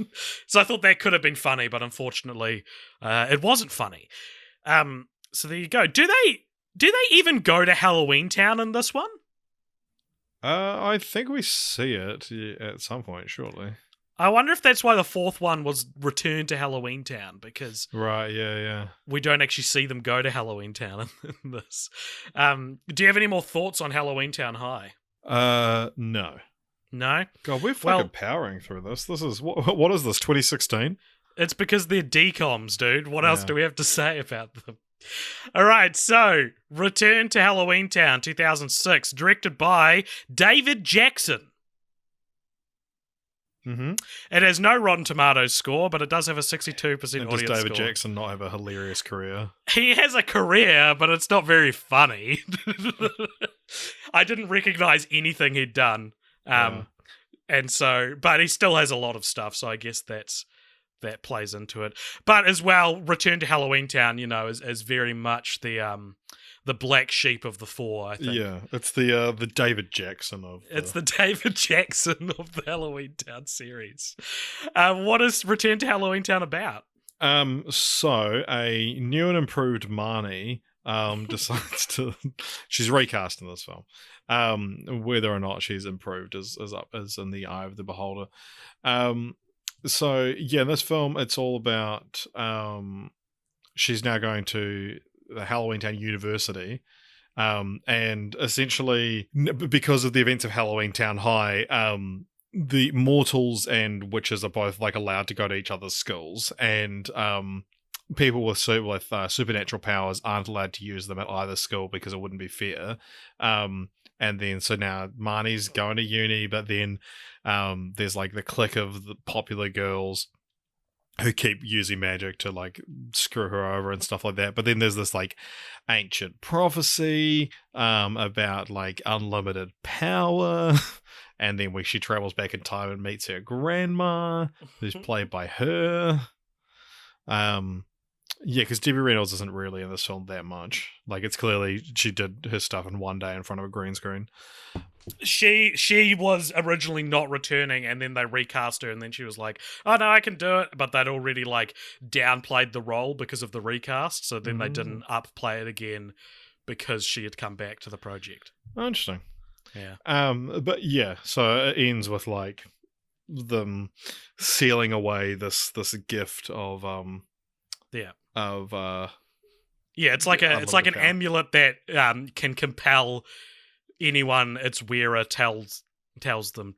Speaker 2: So I thought that could have been funny, but unfortunately, it wasn't funny. So there you go. Do they even go to Halloweentown in this one?
Speaker 1: I think we see it at some point, surely.
Speaker 2: I wonder if that's why the fourth one was Return to Halloweentown, because we don't actually see them go to Halloweentown in this. Do you have any more thoughts on Halloweentown High?
Speaker 1: No.
Speaker 2: No?
Speaker 1: God, we're fucking powering through this. This is what is this? 2016?
Speaker 2: It's because they're decoms, dude. What else do we have to say about them? All right, so Return to Halloweentown 2006, directed by David Jackson.
Speaker 1: Mm-hmm.
Speaker 2: It has no Rotten Tomatoes score, but it does have a 62% audience score.
Speaker 1: Does David Jackson not have a hilarious career?
Speaker 2: He has a career, but it's not very funny. I didn't recognize anything he'd done. And so, but he still has a lot of stuff, so I guess that plays into it. But as well, Return to Halloweentown, is very much the black sheep of the four, I think.
Speaker 1: Yeah, it's the David Jackson of.
Speaker 2: It's the David Jackson of the Halloweentown series. What is Return to Halloweentown about?
Speaker 1: So a new and improved Marnie decides to. She's recast in this film. Whether or not she's improved is in the eye of the beholder. So yeah, in this film, it's all about she's now going to the Halloweentown University, and essentially because of the events of Halloweentown High, the mortals and witches are both like allowed to go to each other's schools, and people with supernatural powers aren't allowed to use them at either school because it wouldn't be fair. And then so now Marnie's going to uni, but then there's like the clique of the popular girls who keep using magic to like screw her over and stuff like that. But then there's this like ancient prophecy about like unlimited power. And then she travels back in time and meets her grandma, who's played by her. Yeah, because Debbie Reynolds isn't really in this film that much. Like, it's clearly she did her stuff in one day in front of a green screen.
Speaker 2: She was originally not returning, and then they recast her, and then she was like, "Oh no, I can do it." But they'd already like downplayed the role because of the recast, so then they didn't upplay it again because she had come back to the project.
Speaker 1: Oh, interesting.
Speaker 2: Yeah.
Speaker 1: But yeah, so it ends with like them sealing away this gift of
Speaker 2: it's like an amulet that can compel anyone its wearer tells them,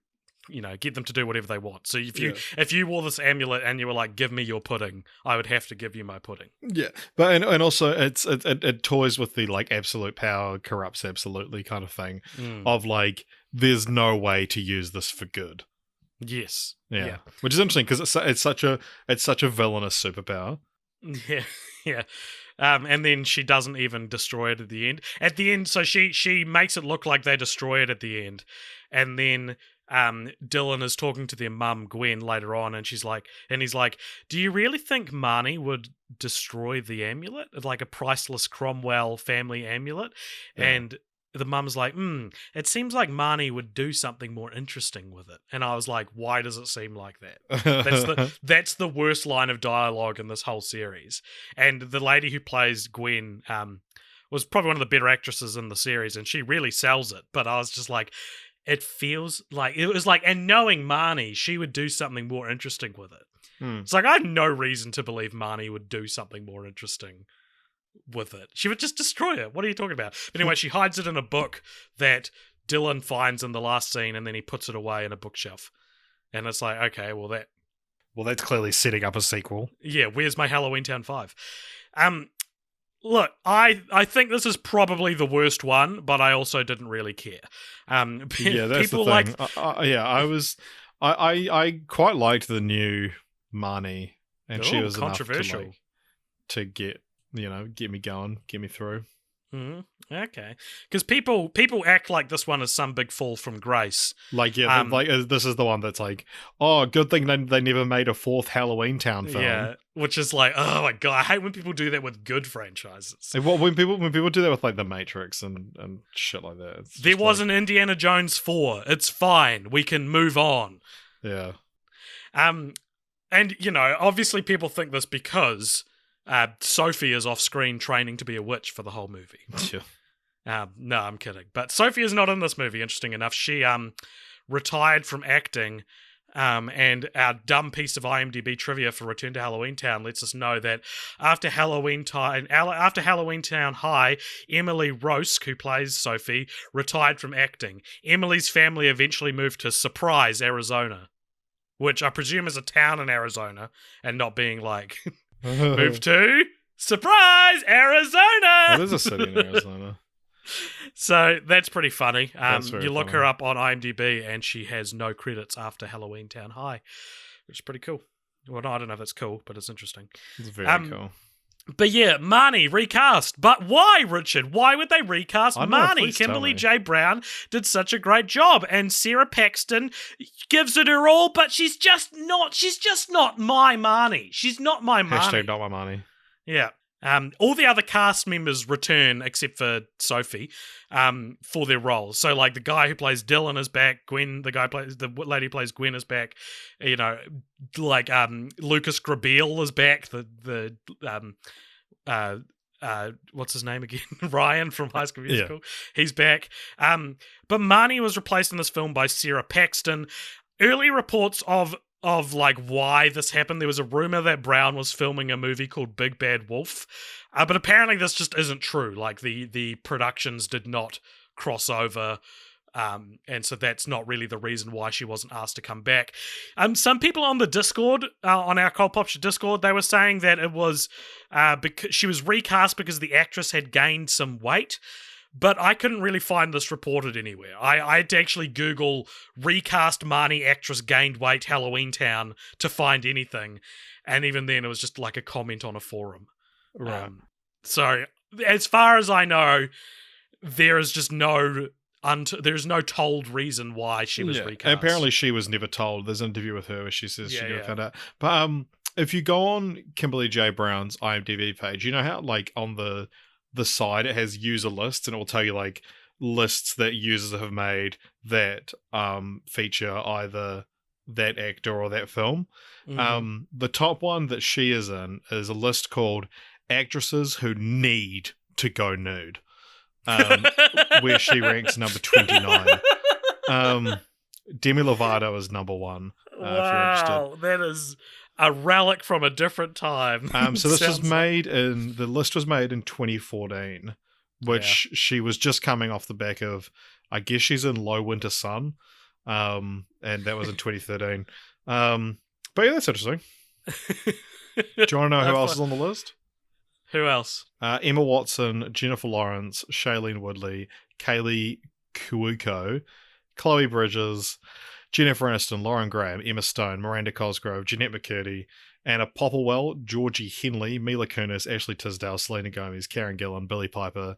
Speaker 2: get them to do whatever they want. So if you wore this amulet and you were like, "Give me your pudding," I would have to give you my pudding.
Speaker 1: Yeah, but and also it toys with the like absolute power corrupts absolutely kind of thing of like there's no way to use this for good.
Speaker 2: Yes.
Speaker 1: Yeah. Which is interesting because it's such a villainous superpower.
Speaker 2: Yeah, yeah. And then she doesn't even destroy it at the end. At the end, so she makes it look like they destroy it at the end. And then Dylan is talking to their mum, Gwen, later on, and he's like, "Do you really think Marnie would destroy the amulet? Like a priceless Cromwell family amulet?" Yeah. And the mum's like, "It seems like Marnie would do something more interesting with it." And I was like, why does it seem like that? That's the worst line of dialogue in this whole series. And the lady who plays Gwen was probably one of the better actresses in the series, and she really sells it. But I was just like, it feels like, it was like, and knowing Marnie, she would do something more interesting with it. It's like, I have no reason to believe Marnie would do something more interesting with it. She would just destroy it. What are you talking about? But anyway, she hides it in a book that Dylan finds in the last scene, and then he puts it away in a bookshelf. And it's like, okay, well
Speaker 1: that's clearly setting up a sequel.
Speaker 2: Yeah, where's my Halloweentown 5? Look, I think this is probably the worst one, but I also didn't really care.
Speaker 1: Yeah, that's the thing. I quite liked the new Marnie, and she was controversial enough to get me going, get me through.
Speaker 2: Okay, because people act like this one is some big fall from grace.
Speaker 1: Like, this is the one that's like, oh, good thing they never made a fourth Halloweentown film.
Speaker 2: Yeah, which is like, oh my god, I hate when people do that with good franchises.
Speaker 1: When people do that with like The Matrix and shit like that.
Speaker 2: There was an Indiana Jones 4. It's fine. We can move on.
Speaker 1: Yeah.
Speaker 2: And obviously people think this because Sophie is off screen training to be a witch for the whole movie.
Speaker 1: Yeah.
Speaker 2: No, I'm kidding. But Sophie is not in this movie, interesting enough. She retired from acting, and our dumb piece of IMDb trivia for Return to Halloweentown lets us know that after Halloweentown High, Emily Rosk, who plays Sophie, retired from acting. Emily's family eventually moved to Surprise, Arizona, which I presume is a town in Arizona, and not being like... Move to Surprise, Arizona!
Speaker 1: It is a city in Arizona.
Speaker 2: So that's pretty funny. You look
Speaker 1: funny.
Speaker 2: her up on IMDb and she has no credits after Halloweentown High, which is pretty cool. Well, no, I don't know if that's cool, but it's interesting.
Speaker 1: It's very cool.
Speaker 2: But yeah, Marnie recast. But why, Richard? Why would they recast
Speaker 1: I don't know,
Speaker 2: Marnie?
Speaker 1: please tell
Speaker 2: Kimberly
Speaker 1: me.
Speaker 2: J. Brown did such a great job, and Sarah Paxton gives it her all, but she's just not my Marnie. She's not my Marnie.
Speaker 1: Hashtag not my money.
Speaker 2: Yeah. All the other cast members return except for Sophie, for their roles. So like the guy who plays Dylan is back. The lady who plays Gwen is back. You know, like Lucas Grabeel is back. What's his name again? Ryan from High School Musical. Yeah. He's back. But Marnie was replaced in this film by Sarah Paxton. Early reports of like why this happened. There was a rumor that Brown was filming a movie called Big Bad Wolf, but apparently this just isn't true. Like the productions did not cross over, and so that's not really the reason why she wasn't asked to come back. Some people on the Discord, on our Cult Pop Discord, they were saying that it was because she was recast because the actress had gained some weight. But I couldn't really find this reported anywhere. I had to actually Google recast Marnie actress gained weight Halloweentown to find anything. And even then it was just like a comment on a forum.
Speaker 1: Right.
Speaker 2: So as far as I know, there is just there's no told reason why she was recast.
Speaker 1: And apparently she was never told. There's an interview with her where she says she never found out. But if you go on Kimberly J. Brown's IMDb page, you know how like on the side it has user lists, and it will tell you like lists that users have made that feature either that actor or that film. Mm-hmm. The top one that she is in is a list called actresses who need to go nude, where she ranks number 29. Demi Lovato is number 1.
Speaker 2: Wow, that is a relic from a different time.
Speaker 1: So this was the list was made in 2014, which she was just coming off the back of, I guess she's in Low Winter Sun, and that was in 2013. But yeah, that's interesting. Do you want to know who else is on the list?
Speaker 2: Who else?
Speaker 1: Emma Watson, Jennifer Lawrence, Shailene Woodley, Kaylee Cuoco, Chloe Bridges, Jennifer Aniston, Lauren Graham, Emma Stone, Miranda Cosgrove, Jeanette McCurdy, Anna Popplewell, Georgie Henley, Mila Kunis, Ashley Tisdale, Selena Gomez, Karen Gillan, Billie Piper.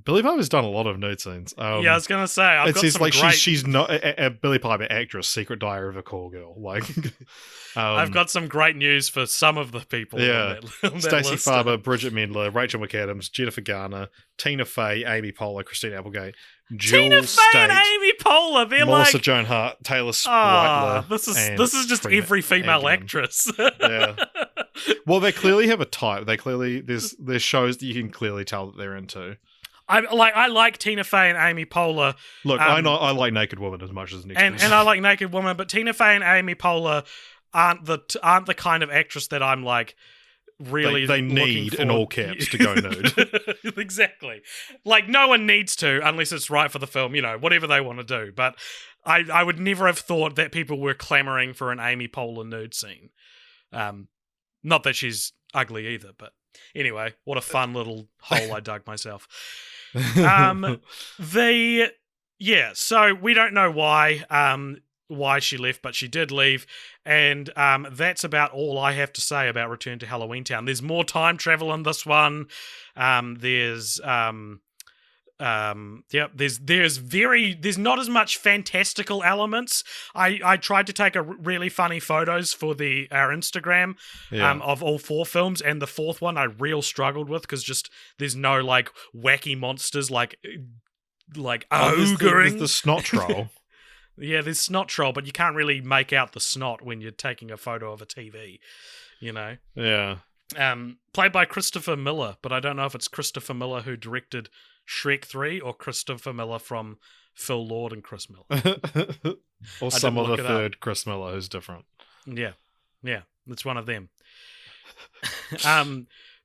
Speaker 1: Billie Piper's done a lot of nude scenes.
Speaker 2: I was gonna say I've got some
Speaker 1: like
Speaker 2: great...
Speaker 1: she's not a Billie Piper actress. Secret Diary of a Call Girl. Like,
Speaker 2: I've got some great news for some of the people.
Speaker 1: Yeah,
Speaker 2: on that
Speaker 1: Stacey
Speaker 2: list.
Speaker 1: Farber, Bridget Mendler, Rachel McAdams, Jennifer Garner, Tina Fey, Amy Poehler, Christine Applegate,
Speaker 2: Tina Fey and Amy Poehler. They're
Speaker 1: Melissa
Speaker 2: like
Speaker 1: Joan Hart, Taylor Swiftler.
Speaker 2: This is just every female actress.
Speaker 1: Yeah. Well, they clearly have a type. There's shows that you can clearly tell that they're into.
Speaker 2: I like Tina Fey and Amy Poehler.
Speaker 1: Look, I like Naked Woman as much as Nick.
Speaker 2: And I like Naked Woman, but Tina Fey and Amy Poehler aren't the kind of actress that I'm like really
Speaker 1: they need in all caps to go nude.
Speaker 2: Exactly. Like no one needs to unless it's right for the film, you know, whatever they want to do. But I would never have thought that people were clamoring for an Amy Poehler nude scene. Not that she's ugly either, but anyway, what a fun little hole I dug myself. So we don't know why she left, but she did leave, and that's about all I have to say about Return to Halloweentown. There's more time travel in this one. There's not as much fantastical elements. I tried to take really funny photos for our Instagram of all 4 films, and the 4th one I real struggled with because just there's no like wacky monsters like ogring.
Speaker 1: There's the Snot Troll.
Speaker 2: Yeah, there's Snot Troll, but you can't really make out the snot when you're taking a photo of a TV, you know?
Speaker 1: Yeah.
Speaker 2: Played by Christopher Miller, but I don't know if it's Christopher Miller who directed Shrek 3 or Christopher Miller from Phil Lord and Chris Miller.
Speaker 1: Or some other third Chris Miller who's different.
Speaker 2: Yeah, it's one of them.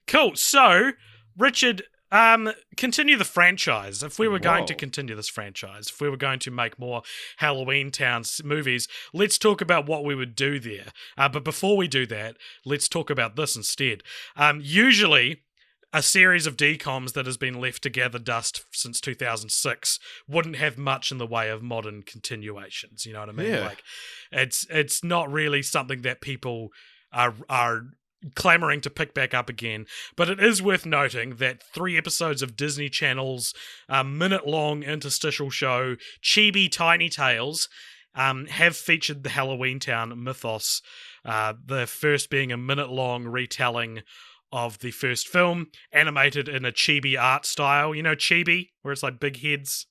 Speaker 2: Cool, so, Richard... continue the franchise. If we were going to continue this franchise, if we were going to make more Halloweentown movies, let's talk about what we would do there. But before we do that, let's talk about this instead. Usually, a series of DCOMs that has been left to gather dust since 2006 wouldn't have much in the way of modern continuations. You know what I mean?
Speaker 1: Yeah.
Speaker 2: Like, it's not really something that people are clamoring to pick back up again. But it is worth noting that 3 episodes of Disney Channel's minute-long interstitial show, Chibi Tiny Tales, have featured the Halloweentown mythos, the first being a minute-long retelling of the first film, animated in a chibi art style. You know chibi, where it's like big heads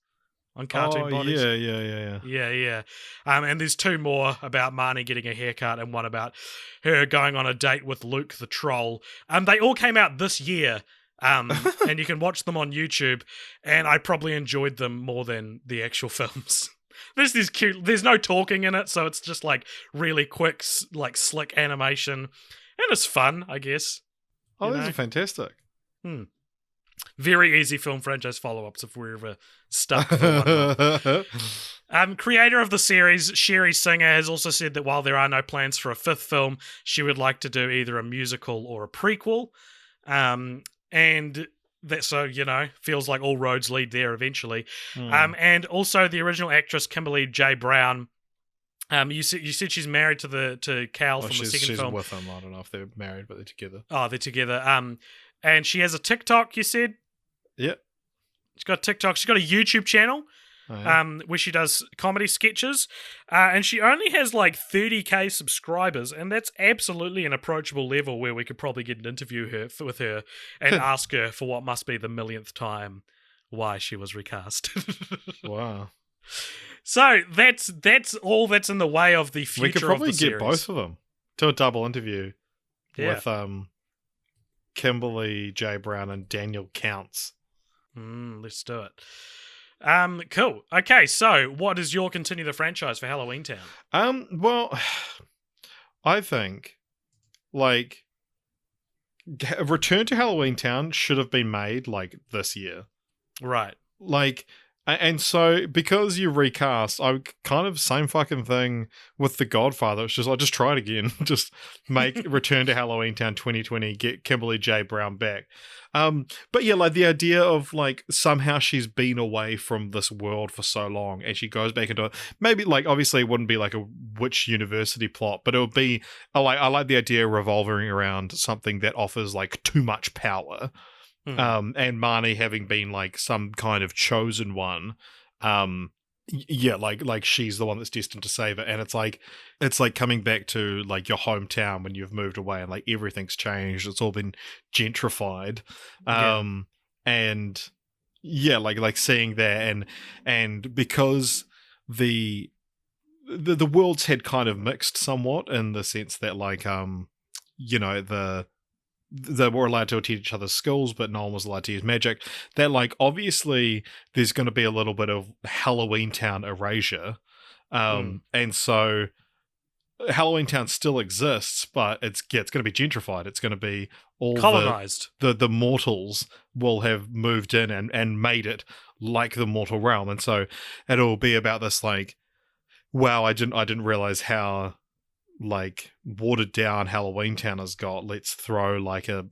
Speaker 2: on cartoon bodies?
Speaker 1: Yeah.
Speaker 2: Yeah. And there's 2 more about Marnie getting a haircut and one about her going on a date with Luke the Troll. They all came out this year, and you can watch them on YouTube, and I probably enjoyed them more than the actual films. There's this cute, there's no talking in it, so it's just like really quick, like slick animation, and it's fun, I guess.
Speaker 1: Oh, these are fantastic.
Speaker 2: Very easy film franchise follow-ups if we're ever stuck for one. Creator of the series, Sherry Singer, has also said that while there are no plans for a 5th film, she would like to do either a musical or a prequel. And that, so, feels like all roads lead there eventually. And also the original actress, Kimberly J. Brown, you said she's married to Cal from the second film.
Speaker 1: She's with him. I don't know if they're married, but they're together.
Speaker 2: Oh, they're together. And she has a TikTok, you said?
Speaker 1: Yep.
Speaker 2: She's got a TikTok. She's got a YouTube channel where she does comedy sketches. And she only has like 30k subscribers. And that's absolutely an approachable level where we could probably get an interview with her and ask her for what must be the millionth time why she was recast.
Speaker 1: Wow.
Speaker 2: So that's all that's in the way of the future of the series. We could
Speaker 1: probably get both of them to a double interview with Kimberly J. Brown and Daniel Counts.
Speaker 2: Let's do it. Cool. Okay, so what is your continue the franchise for Halloweentown?
Speaker 1: Well, I think like Return to Halloweentown should have been made like this year.
Speaker 2: Right.
Speaker 1: Like, and so because you recast, I kind of same fucking thing with The Godfather. It's just I just try it again. Just make Return to Halloweentown 2020, get Kimberly J. Brown back. But yeah, like the idea of like somehow she's been away from this world for so long and she goes back into it. Maybe like obviously it wouldn't be like a witch university plot, but it would be I like the idea revolving around something that offers like too much power. And Marnie having been like some kind of chosen one, like she's the one that's destined to save it, and it's like coming back to like your hometown when you've moved away and like everything's changed, it's all been gentrified, and like seeing that and because the worlds had kind of mixed somewhat in the sense that like they were allowed to attend each other's schools, but no one was allowed to use magic. That, like, obviously there's going to be a little bit of Halloweentown erasure. And so Halloweentown still exists, but it's going to be gentrified. It's going to be all
Speaker 2: colonized.
Speaker 1: The mortals will have moved in and made it like the mortal realm. And so it'll be about this, like, wow, I didn't realize how like watered down Halloweentown has got. Let's throw like a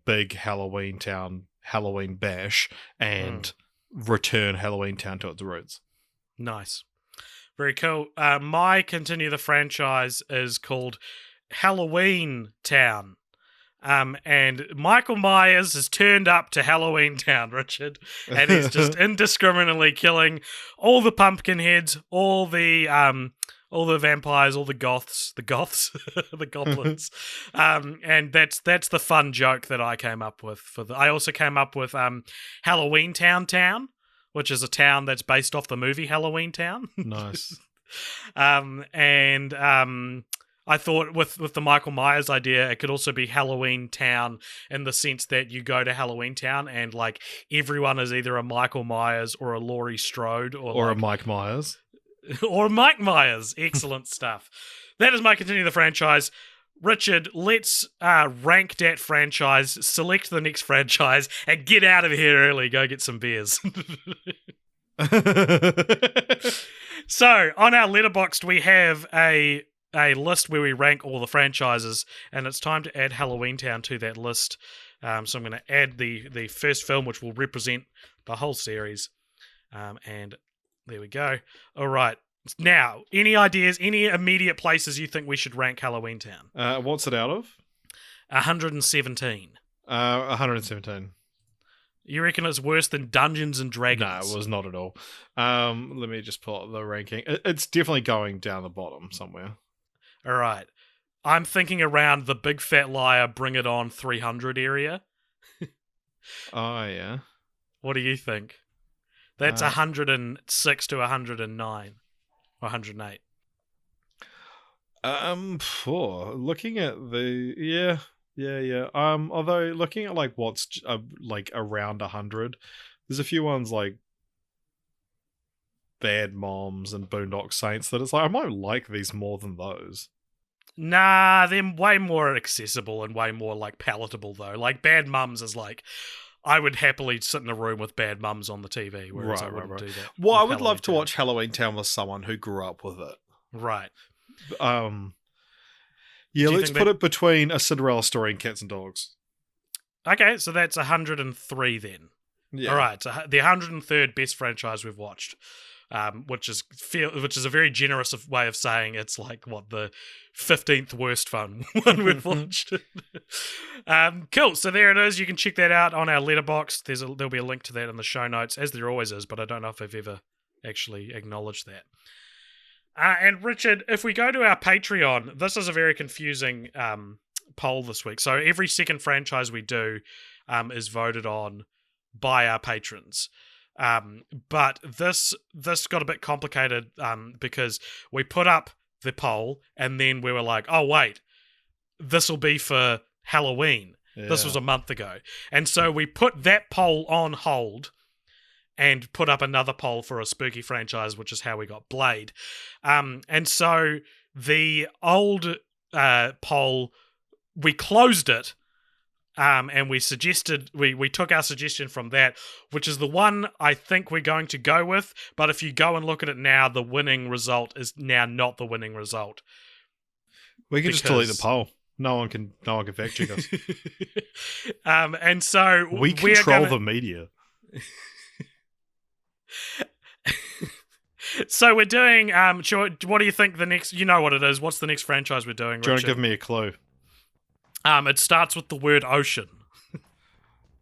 Speaker 1: big Halloweentown Halloween bash and return Halloweentown to its roots.
Speaker 2: Nice. Very cool. My continue the franchise is called Halloweentown. And Michael Myers has turned up to Halloweentown, Richard, and he's just indiscriminately killing all the pumpkin heads, all the vampires, all the goths, the goblins, and that's the fun joke that I came up with. I also came up with Halloweentown, which is a town that's based off the movie Halloweentown.
Speaker 1: Nice.
Speaker 2: I thought with the Michael Myers idea, it could also be Halloweentown in the sense that you go to Halloweentown and like everyone is either a Michael Myers or a Laurie Strode or
Speaker 1: like, a Mike Myers.
Speaker 2: Or Mike Myers. Excellent stuff. That is my continue the franchise. Richard, let's rank that franchise, select the next franchise, and get out of here early. Go get some beers. So, on our Letterboxd, we have a list where we rank all the franchises, and it's time to add Halloweentown to that list. So I'm going to add the first film, which will represent the whole series. And there we go. All right. Now, any ideas, any immediate places you think we should rank Halloweentown?
Speaker 1: What's it out of?
Speaker 2: 117.
Speaker 1: 117.
Speaker 2: You reckon it's worse than Dungeons and Dragons?
Speaker 1: No, it was not at all. Let me just pull up the ranking. It's definitely going down the bottom somewhere.
Speaker 2: All right. I'm thinking around the Big Fat Liar, Bring It On 300 area.
Speaker 1: Oh, yeah.
Speaker 2: What do you think? That's 106 to 109. Or 108.
Speaker 1: Looking at the... Yeah. Although, looking at, like, what's, like, around 100, there's a few ones, like, Bad Moms and Boondock Saints that it's like, I might like these more than those.
Speaker 2: Nah, they're way more accessible and way more, like, palatable, though. Like, Bad Mums is like... I would happily sit in a room with Bad Mums on the TV, whereas I wouldn't do that.
Speaker 1: Well, I would love to watch Halloweentown with someone who grew up with it.
Speaker 2: Right.
Speaker 1: Yeah, let's put it between A Cinderella Story and Cats and Dogs.
Speaker 2: Okay, so that's 103 then.
Speaker 1: Yeah.
Speaker 2: All right, so the 103rd best franchise we've watched, which is a very generous way of saying it's like what the 15th worst fun one we've watched. Cool. So there it is. You can check that out on our Letterboxd. There'll be a link to that in the show notes, as there always is. But I don't know if I've ever actually acknowledged that. And Richard, if we go to our Patreon, this is a very confusing poll this week. So every second franchise we do is voted on by our patrons. But this got a bit complicated because we put up the poll and then we were like, oh wait, this will be for Halloween. Yeah. This was a month ago. And so we put that poll on hold and put up another poll for a spooky franchise, which is how we got Blade. And so the old poll, we closed it. And we suggested, we took our suggestion from that, which is the one I think we're going to go with. But if you go and look at it now, the winning result is now not the winning result.
Speaker 1: We can just delete the poll. No one can fact check us.
Speaker 2: And so
Speaker 1: we control the media.
Speaker 2: So we're doing. What do you think the next? You know what it is. What's the next franchise we're doing?
Speaker 1: Do you want to give me a clue?
Speaker 2: It starts with the word ocean.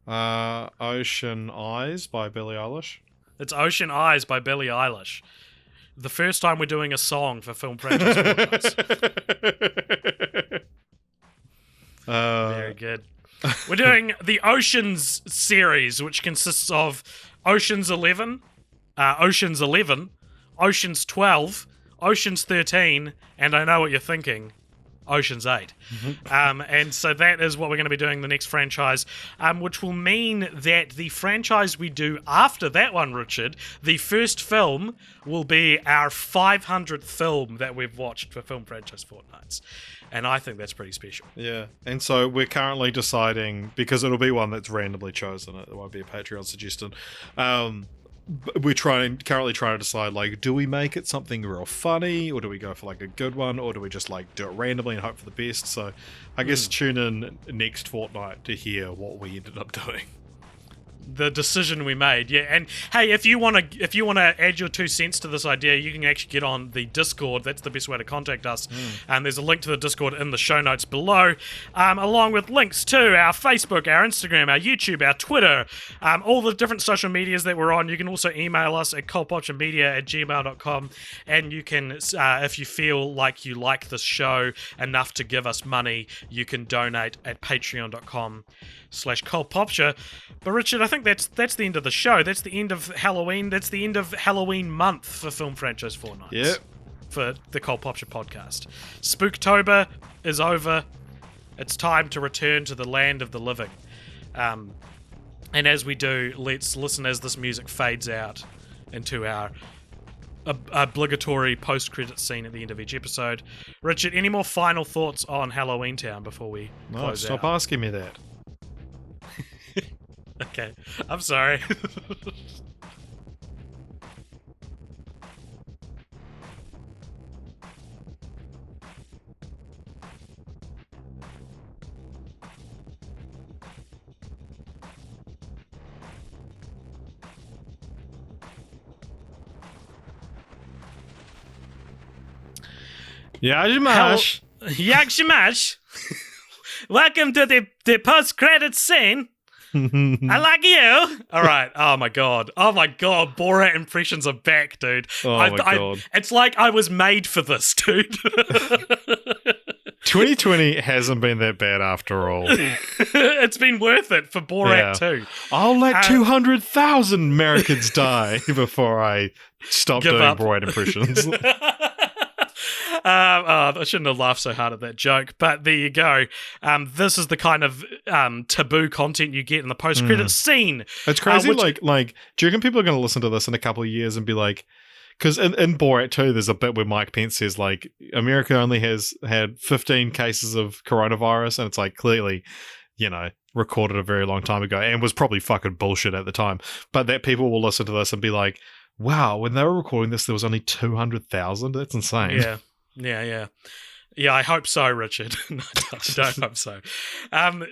Speaker 1: Ocean Eyes by Billie Eilish.
Speaker 2: It's Ocean Eyes by Billie Eilish. The first time we're doing a song for Film Franchise Fortnights. Very good. We're doing the Oceans series, which consists of Oceans 11, Oceans 11, Oceans 12, Oceans 13, and I know what you're thinking, Ocean's 8. And so that is what we're going to be doing the next franchise, which will mean that the franchise we do after that one, Richard, the first film will be our 500th film that we've watched for Film Franchise Fortnights. And I think that's pretty special.
Speaker 1: Yeah. And so we're currently deciding, because it'll be one that's randomly chosen, it won't be a Patreon suggestion. We're currently trying to decide, like, do we make it something real funny, or do we go for like a good one, or do we just like do it randomly and hope for the best? So I guess tune in next fortnight to hear what we ended up doing.
Speaker 2: The decision we made, yeah. And hey, if you want to add your 2 cents to this idea, you can actually get on the Discord. That's the best way to contact us. And there's a link to the Discord in the show notes below, along with links to our Facebook, our Instagram, our YouTube, our Twitter, all the different social medias that we're on. You can also email us at cultpopturemedia@gmail.com, and you can, if you feel like you like this show enough to give us money, you can donate at patreon.com/cultpopture. But Richard, I think that's the end of the show. That's the end of Halloween. That's the end of Halloween month for Film Franchise Fortnights.
Speaker 1: Yep.
Speaker 2: For the Cult Popture podcast. Spooktober is over. It's time to return to the land of the living. And as we do, let's listen as this music fades out into our obligatory post-credit scene at the end of each episode. Richard, any more final thoughts on Halloweentown before we close
Speaker 1: stop
Speaker 2: out?
Speaker 1: asking me that.
Speaker 2: Okay, I'm sorry.
Speaker 1: Yeah, you mash.
Speaker 2: Yak Shamash. Welcome to the post-credits scene. I like you. All right. Oh my god. Borat impressions are back, dude.
Speaker 1: Oh my god.
Speaker 2: It's like I was made for this, dude.
Speaker 1: 2020 hasn't been that bad after all.
Speaker 2: It's been worth it for Borat too.
Speaker 1: I'll let 200,000 Americans die before I stop doing Borat impressions.
Speaker 2: I shouldn't have laughed so hard at that joke, but there you go. This is the kind of taboo content you get in the post-credits scene.
Speaker 1: It's crazy. Do you reckon people are going to listen to this in a couple of years and be like, because in Borat 2, there's a bit where Mike Pence says, like, America only has had 15 cases of coronavirus, and it's like clearly, recorded a very long time ago and was probably fucking bullshit at the time. But that people will listen to this and be like, wow, when they were recording this, there was only 200,000? That's insane.
Speaker 2: Yeah, I hope so, Richard. No, I don't hope so.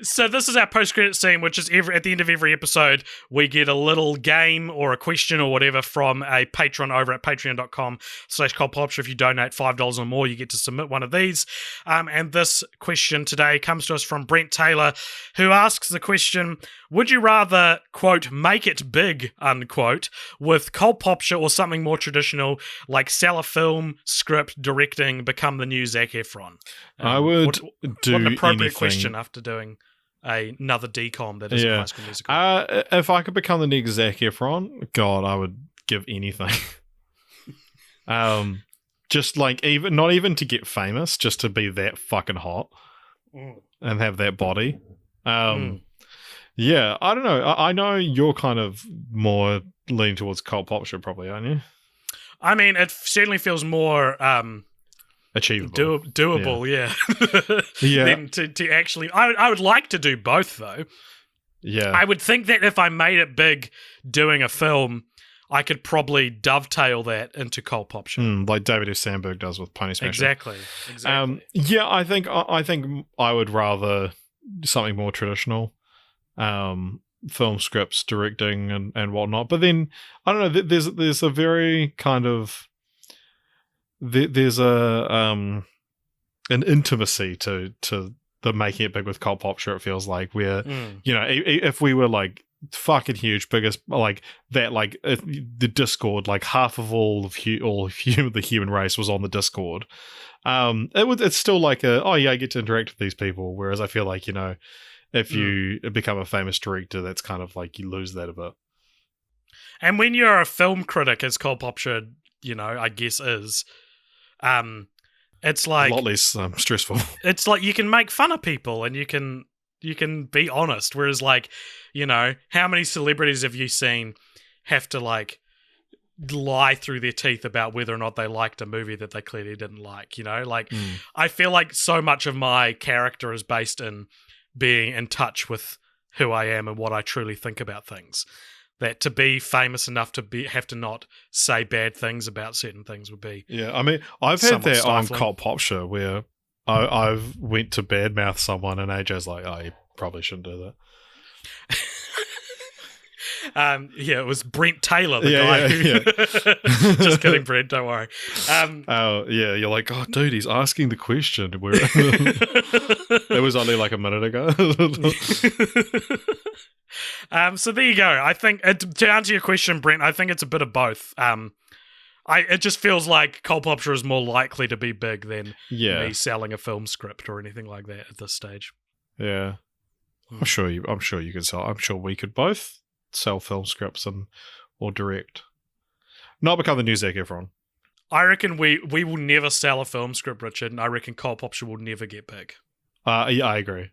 Speaker 2: So this is our post-credit scene, which is at the end of every episode, we get a little game or a question or whatever from a patron over at patreon.com/cultpopture. If you donate $5 or more, you get to submit one of these. And this question today comes to us from Brent Taylor, who asks the question, would you rather, quote, make it big, unquote, with Cult Popture or something more traditional, like sell a film, script, directing, become the new Zac Efron?
Speaker 1: I would do
Speaker 2: what an appropriate
Speaker 1: anything.
Speaker 2: Question after doing another decom that is a High School Musical.
Speaker 1: If I could become the next Zac Efron, God, I would give anything. Just like not even to get famous, just to be that fucking hot and have that body. Yeah, I don't know. I know you're kind of more leaning towards Cult Popture, probably, aren't you?
Speaker 2: I mean, it certainly feels more
Speaker 1: achievable,
Speaker 2: doable.
Speaker 1: Yeah.
Speaker 2: Than to actually, I would like to do both though.
Speaker 1: Yeah,
Speaker 2: I would think that if I made it big doing a film, I could probably dovetail that into Cult Popture,
Speaker 1: like David F. Sandberg does with Pony Smasher.
Speaker 2: Exactly.
Speaker 1: Yeah, I think I would rather something more traditional. Film scripts, directing, and whatnot. But then I don't know. There's a very kind of there's an intimacy to the making it big with Cult Popture. It feels like where if we were like fucking huge, biggest like that, like the Discord, like half of all the human race was on the Discord. It's still like I get to interact with these people. Whereas I feel like if you become a famous director, that's kind of like you lose that a bit.
Speaker 2: And when you're a film critic, as Cult Popture, I guess is, it's like
Speaker 1: a lot less stressful.
Speaker 2: It's like you can make fun of people and you can be honest. Whereas like, how many celebrities have you seen have to like lie through their teeth about whether or not they liked a movie that they clearly didn't like? I feel like so much of my character is based in being in touch with who I am and what I truly think about things. That to be famous enough to have to not say bad things about certain things would be.
Speaker 1: Yeah, I mean, I've had that on
Speaker 2: stifling.
Speaker 1: Cult Popture where I've went to badmouth someone and AJ's like, oh, you probably shouldn't do that.
Speaker 2: It was Brent Taylor, the guy who... Just kidding, Brent, don't worry.
Speaker 1: You're like, oh, dude, he's asking the question. It was only like a minute ago.
Speaker 2: So there you go. I think, to answer your question, Brent, I think it's a bit of both. It just feels like Cult Popture is more likely to be big than me selling a film script or anything like that at this stage.
Speaker 1: Yeah. I'm sure you could sell. I'm sure we could both sell film scripts or direct. Not become the new Zac Efron.
Speaker 2: I reckon we will never sell a film script, Richard, and I reckon Cult Popture will never get big.
Speaker 1: Yeah, I agree.